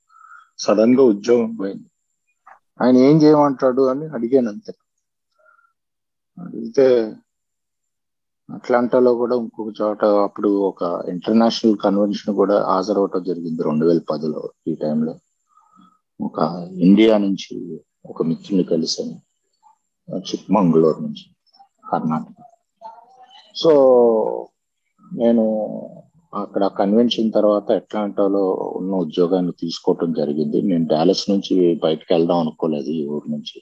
సడన్ గా ఉద్యోగం పోయింది. ఆయన ఏం చేయమంటాడు అని అడిగాను అంతే. అడిగితే అట్లాంటాలో కూడా ఇంకొక చోట అప్పుడు ఒక ఇంటర్నేషనల్ కన్వెన్షన్ కూడా హాజరవటం జరిగింది 2010లో. ఈ టైంలో ఒక ఇండియా నుంచి ఒక మిత్రుని కలిశాను, చిక్మంగళూరు నుంచి, కర్ణాటక. సో నేను అక్కడ కన్వెన్షన్ తర్వాత అట్లాంటాలో ఉన్న ఉద్యోగాన్ని తీసుకోవటం జరిగింది. నేను డాలస్ నుంచి బయటకు వెళ్దాం అనుకోలేదు, ఈ ఊరు నుంచి,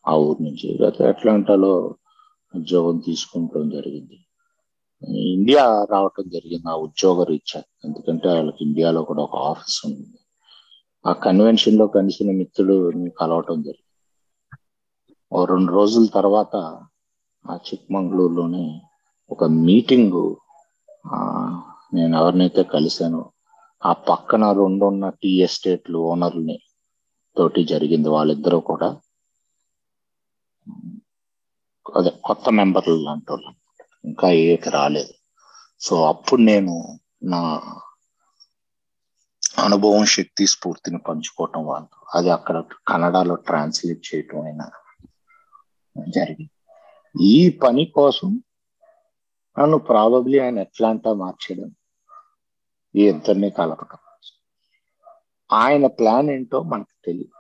ఆ ఊరు నుంచి. అట్లాంటాలో ఉద్యోగం తీసుకుంటం జరిగింది. ఇండియా రావటం జరిగింది ఆ ఉద్యోగ రీత్యా, ఎందుకంటే వాళ్ళకి ఇండియాలో కూడా ఒక ఆఫీస్ ఉంది. ఆ కన్వెన్షన్ లో కలిసిన మిత్రుడిని కలవటం జరిగింది. ఓ 2 రోజుల తర్వాత ఆ చిక్మంగళూరులోనే ఒక మీటింగ్, నేను ఎవరినైతే కలిశానో ఆ పక్కన 2 ఉన్న టీ ఎస్టేట్లు ఓనర్ని తోటి జరిగింది. వాళ్ళిద్దరూ కూడా అదే కొత్త మెంబర్లు లాంటి వాళ్ళు, ఇంకా ఏకి రాలేదు. సో అప్పుడు నేను నా అనుభవం, శక్తి, స్ఫూర్తిని పంచుకోవటం వాళ్ళు, అది అక్కడ కన్నడలో ట్రాన్స్లేట్ చేయటం అయినా జరిగింది. ఈ పని కోసం నన్ను ప్రాబబ్లీ ఆయన ఎట్లాంటా మార్చడం, ఈ ఇద్దరిని కలపటం. ఆయన ప్లాన్ ఏంటో మనకు తెలియదు.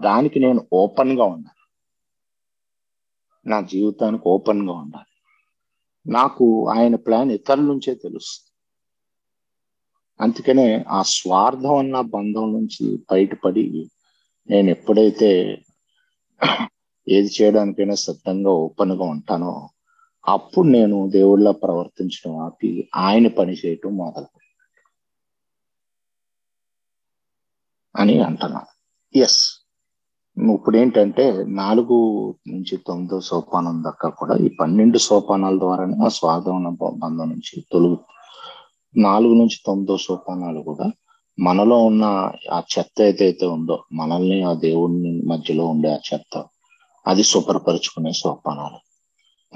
దానికి నేను ఓపెన్ గా ఉండాలి, నా జీవితానికి ఓపెన్ గా ఉండాలి. నాకు ఆయన ప్లాన్ ఇతరుల నుంచే తెలుస్తుంది. అందుకనే ఆ స్వార్థం అన్న బంధం నుంచి బయటపడి నేను ఎప్పుడైతే ఏది చేయడానికైనా సిద్ధంగా ఓపెన్ గా ఉంటానో అప్పుడు నేను దేవుళ్ళ ప్రవర్తించడం ఆపి ఆయన పని చేయటం మొదలు అని అంటున్నాను. ఎస్, ఇప్పుడు ఏంటంటే 4 నుంచి 9 సోపానం దాకా కూడా ఈ 12 సోపానాల ద్వారానే ఆ స్వార్థం బంధం నుంచి తొలుగు. 4 నుంచి 9 సోపానాలు కూడా మనలో ఉన్న ఆ చెత్త ఏదైతే ఉందో, మనల్ని ఆ దేవుని మధ్యలో ఉండే ఆ చెత్త, అది శుభ్రపరుచుకునే సోపానాలు.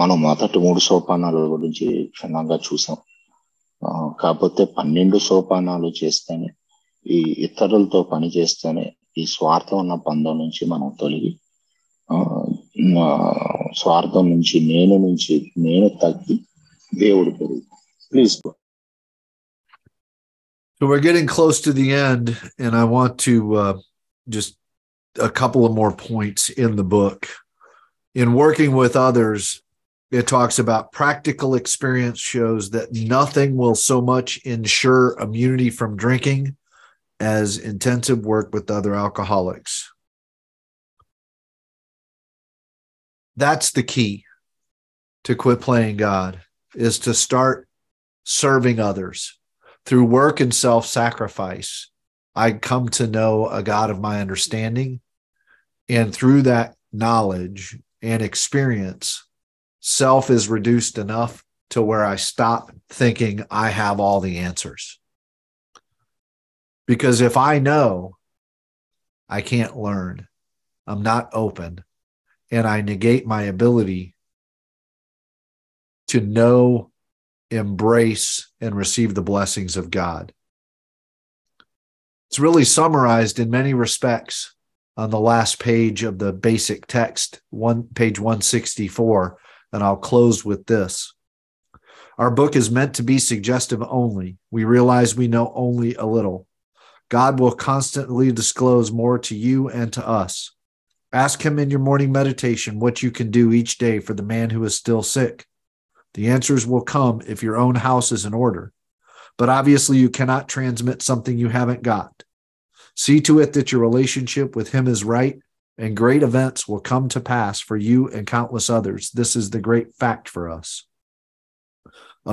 మనం మొదటి 3 సోపానాల గురించి క్షుణ్ణంగా చూసాం. కాకపోతే 12 సోపానాలు చేస్తేనే, ఈ ఇతరులతో పని చేస్తేనే ఈ స్వార్థం ఉన్న బంధం నుంచి మనం తొలగి, స్వార్థం నుంచి నేను తగ్గి దేవుడు పెరిగి. Please. So we're getting close to the end, and I want to just a couple of more points in the book. In working with others, it talks about practical experience shows that nothing will so much ensure immunity from drinking as intensive work with other alcoholics. That's the key to quit playing God, is to start serving others. Through work and self-sacrifice, I come to know a God of my understanding. And through that knowledge and experience, self is reduced enough to where I stop thinking I have all the answers. Because if I know, I can't learn. I'm not open. And I negate my ability to know, embrace, and receive the blessings of God. It's really summarized in many respects on the last page of the basic text, page 164, and I'll close with this. Our book is meant to be suggestive only. We realize we know only a little. God will constantly disclose more to you and to us. Ask him in your morning meditation what you can do each day for the man who is still sick. The answers will come if your own house is in order. But obviously you cannot transmit something you haven't got. See to it that your relationship with him is right, and great events will come to pass for you and countless others. This is the great fact for us.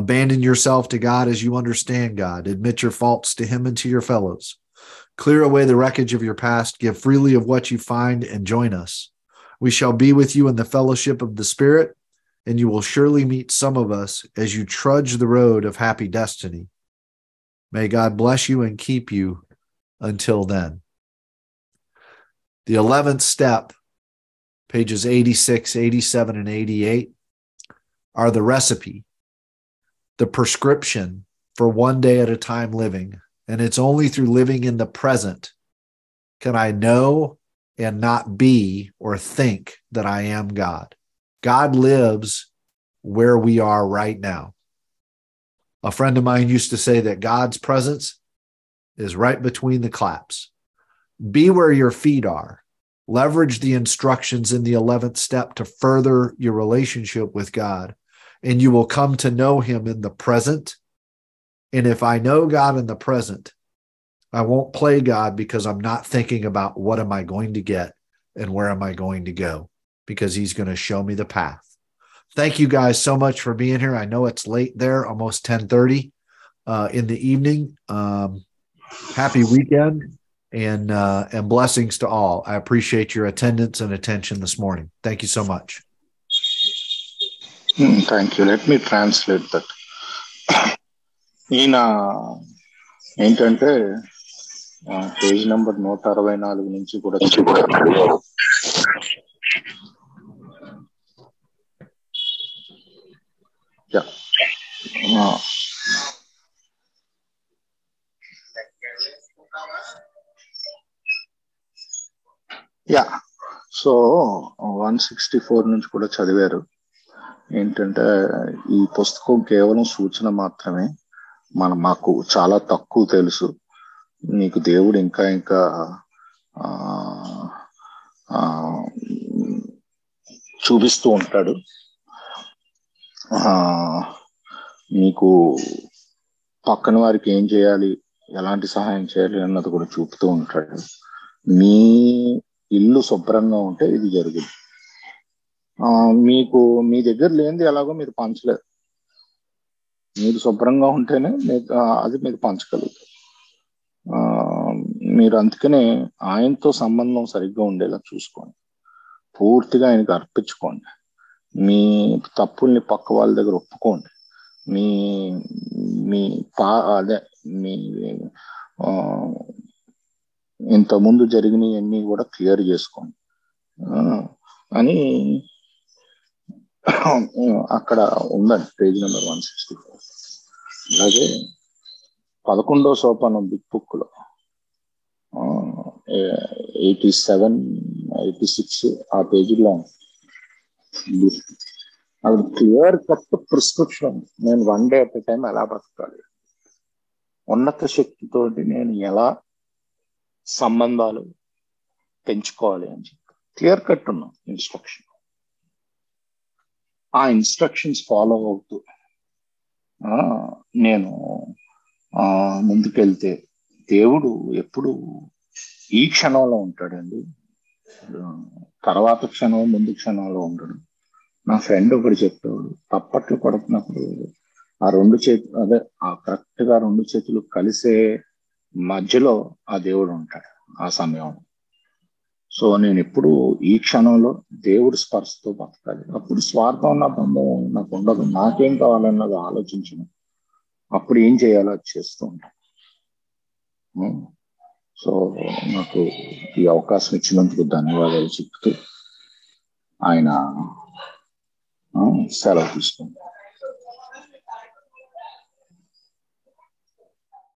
Abandon yourself to God as you understand God. Admit your faults to him and to your fellows. Clear away the wreckage of your past. Give freely of what you find and join us. We shall be with you in the fellowship of the Spirit, and you will surely meet some of us as you trudge the road of happy destiny. May God bless you and keep you until then. The 11th step, pages 86, 87, and 88, are the recipe, the prescription for one day at a time living. And it's only through living in the present can I know and not be or think that I am God. God lives where we are right now. A friend of mine used to say that God's presence is right between the claps. Be where your feet are. Leverage the instructions in the 11th step to further your relationship with God, and you will come to know him in the present. And if I know God in the present, I won't play God because I'm not thinking about what am I going to get and where am I going to go, because he's going to show me the path. Thank you guys so much for being here. I know it's late there, almost 10:30 in the evening. Happy weekend and blessings to all. I appreciate your attendance and attention this morning. Thank you so much. Thank you. Let me translate that. ఈయన ఏంటంటే page number 164 నుంచి కూడా yeah. So 164 నుంచి కూడా చదివారు. ఏంటంటే ఈ పుస్తకం కేవలం సూచన మాత్రమే. మాకు చాలా తక్కువ తెలుసు. నీకు దేవుడు ఇంకా ఇంకా చూపిస్తూ ఉంటాడు. నీకు పక్కన వారికి ఏం చేయాలి, ఎలాంటి సహాయం చేయాలి అన్నది కూడా చూపుతూ ఉంటాడు. మీ ఇల్లు శుభ్రంగా ఉంటే ఇది జరుగుతుంది. మీకు మీ దగ్గర లేనిది ఎలాగో మీరు పంచలేదు. మీరు శుభ్రంగా ఉంటేనే అది మీరు పంచగలుగుతారు. మీరు అందుకనే ఆయనతో సంబంధం సరిగ్గా ఉండేలా చూసుకోండి. పూర్తిగా ఆయనకు అర్పించుకోండి. మీ తప్పుల్ని పక్క వాళ్ళ దగ్గర ఒప్పుకోండి. మీ మీ అదే మీ ఇంతకుముందు జరిగినవన్నీ కూడా క్లియర్ చేసుకోండి అని అక్కడ ఉందండి, పేజ్ నెంబర్ 164. అలాగే 11వ సోపానం బిగ్ బుక్ లో 87, 86 ఆ పేజీలో అది క్లియర్ కట్ ప్రిస్క్రిప్షన్. నేను 1 డే అట్ ఎ టైం ఎలా బతకాలి, ఉన్నత శక్తితోటి నేను ఎలా సంబంధాలు పెంచుకోవాలి అని చెప్పి క్లియర్ కట్ ఉన్నాం ఇన్స్ట్రక్షన్. ఆ ఇన్స్ట్రక్షన్స్ ఫాలో అవుతూ నేను ముందుకెళ్తే దేవుడు ఎప్పుడు ఈ క్షణంలో ఉంటాడండి. తర్వాత క్షణం ముందు క్షణంలో ఉండడు. నా ఫ్రెండ్ ఒకటి చెప్పేవాడు, తప్పట్లు కొడుతున్నప్పుడు ఆ కరెక్ట్ గా 2 చేతులు కలిసే మధ్యలో ఆ దేవుడు ఉంటాడు ఆ సమయంలో. సో నేను ఎప్పుడు ఈ క్షణంలో దేవుడి స్పర్శతో బతకాలి. అప్పుడు స్వార్థం నా బంధం నాకు ఉండదు. నాకేం కావాలన్నది ఆలోచించను. అప్పుడు ఏం చేయాలో అది చేస్తూ ఉంటాను. సో నాకు ఈ అవకాశం ఇచ్చినందుకు ధన్యవాదాలు చెప్తూ ఆయన సెలవు తీసుకుంటాను.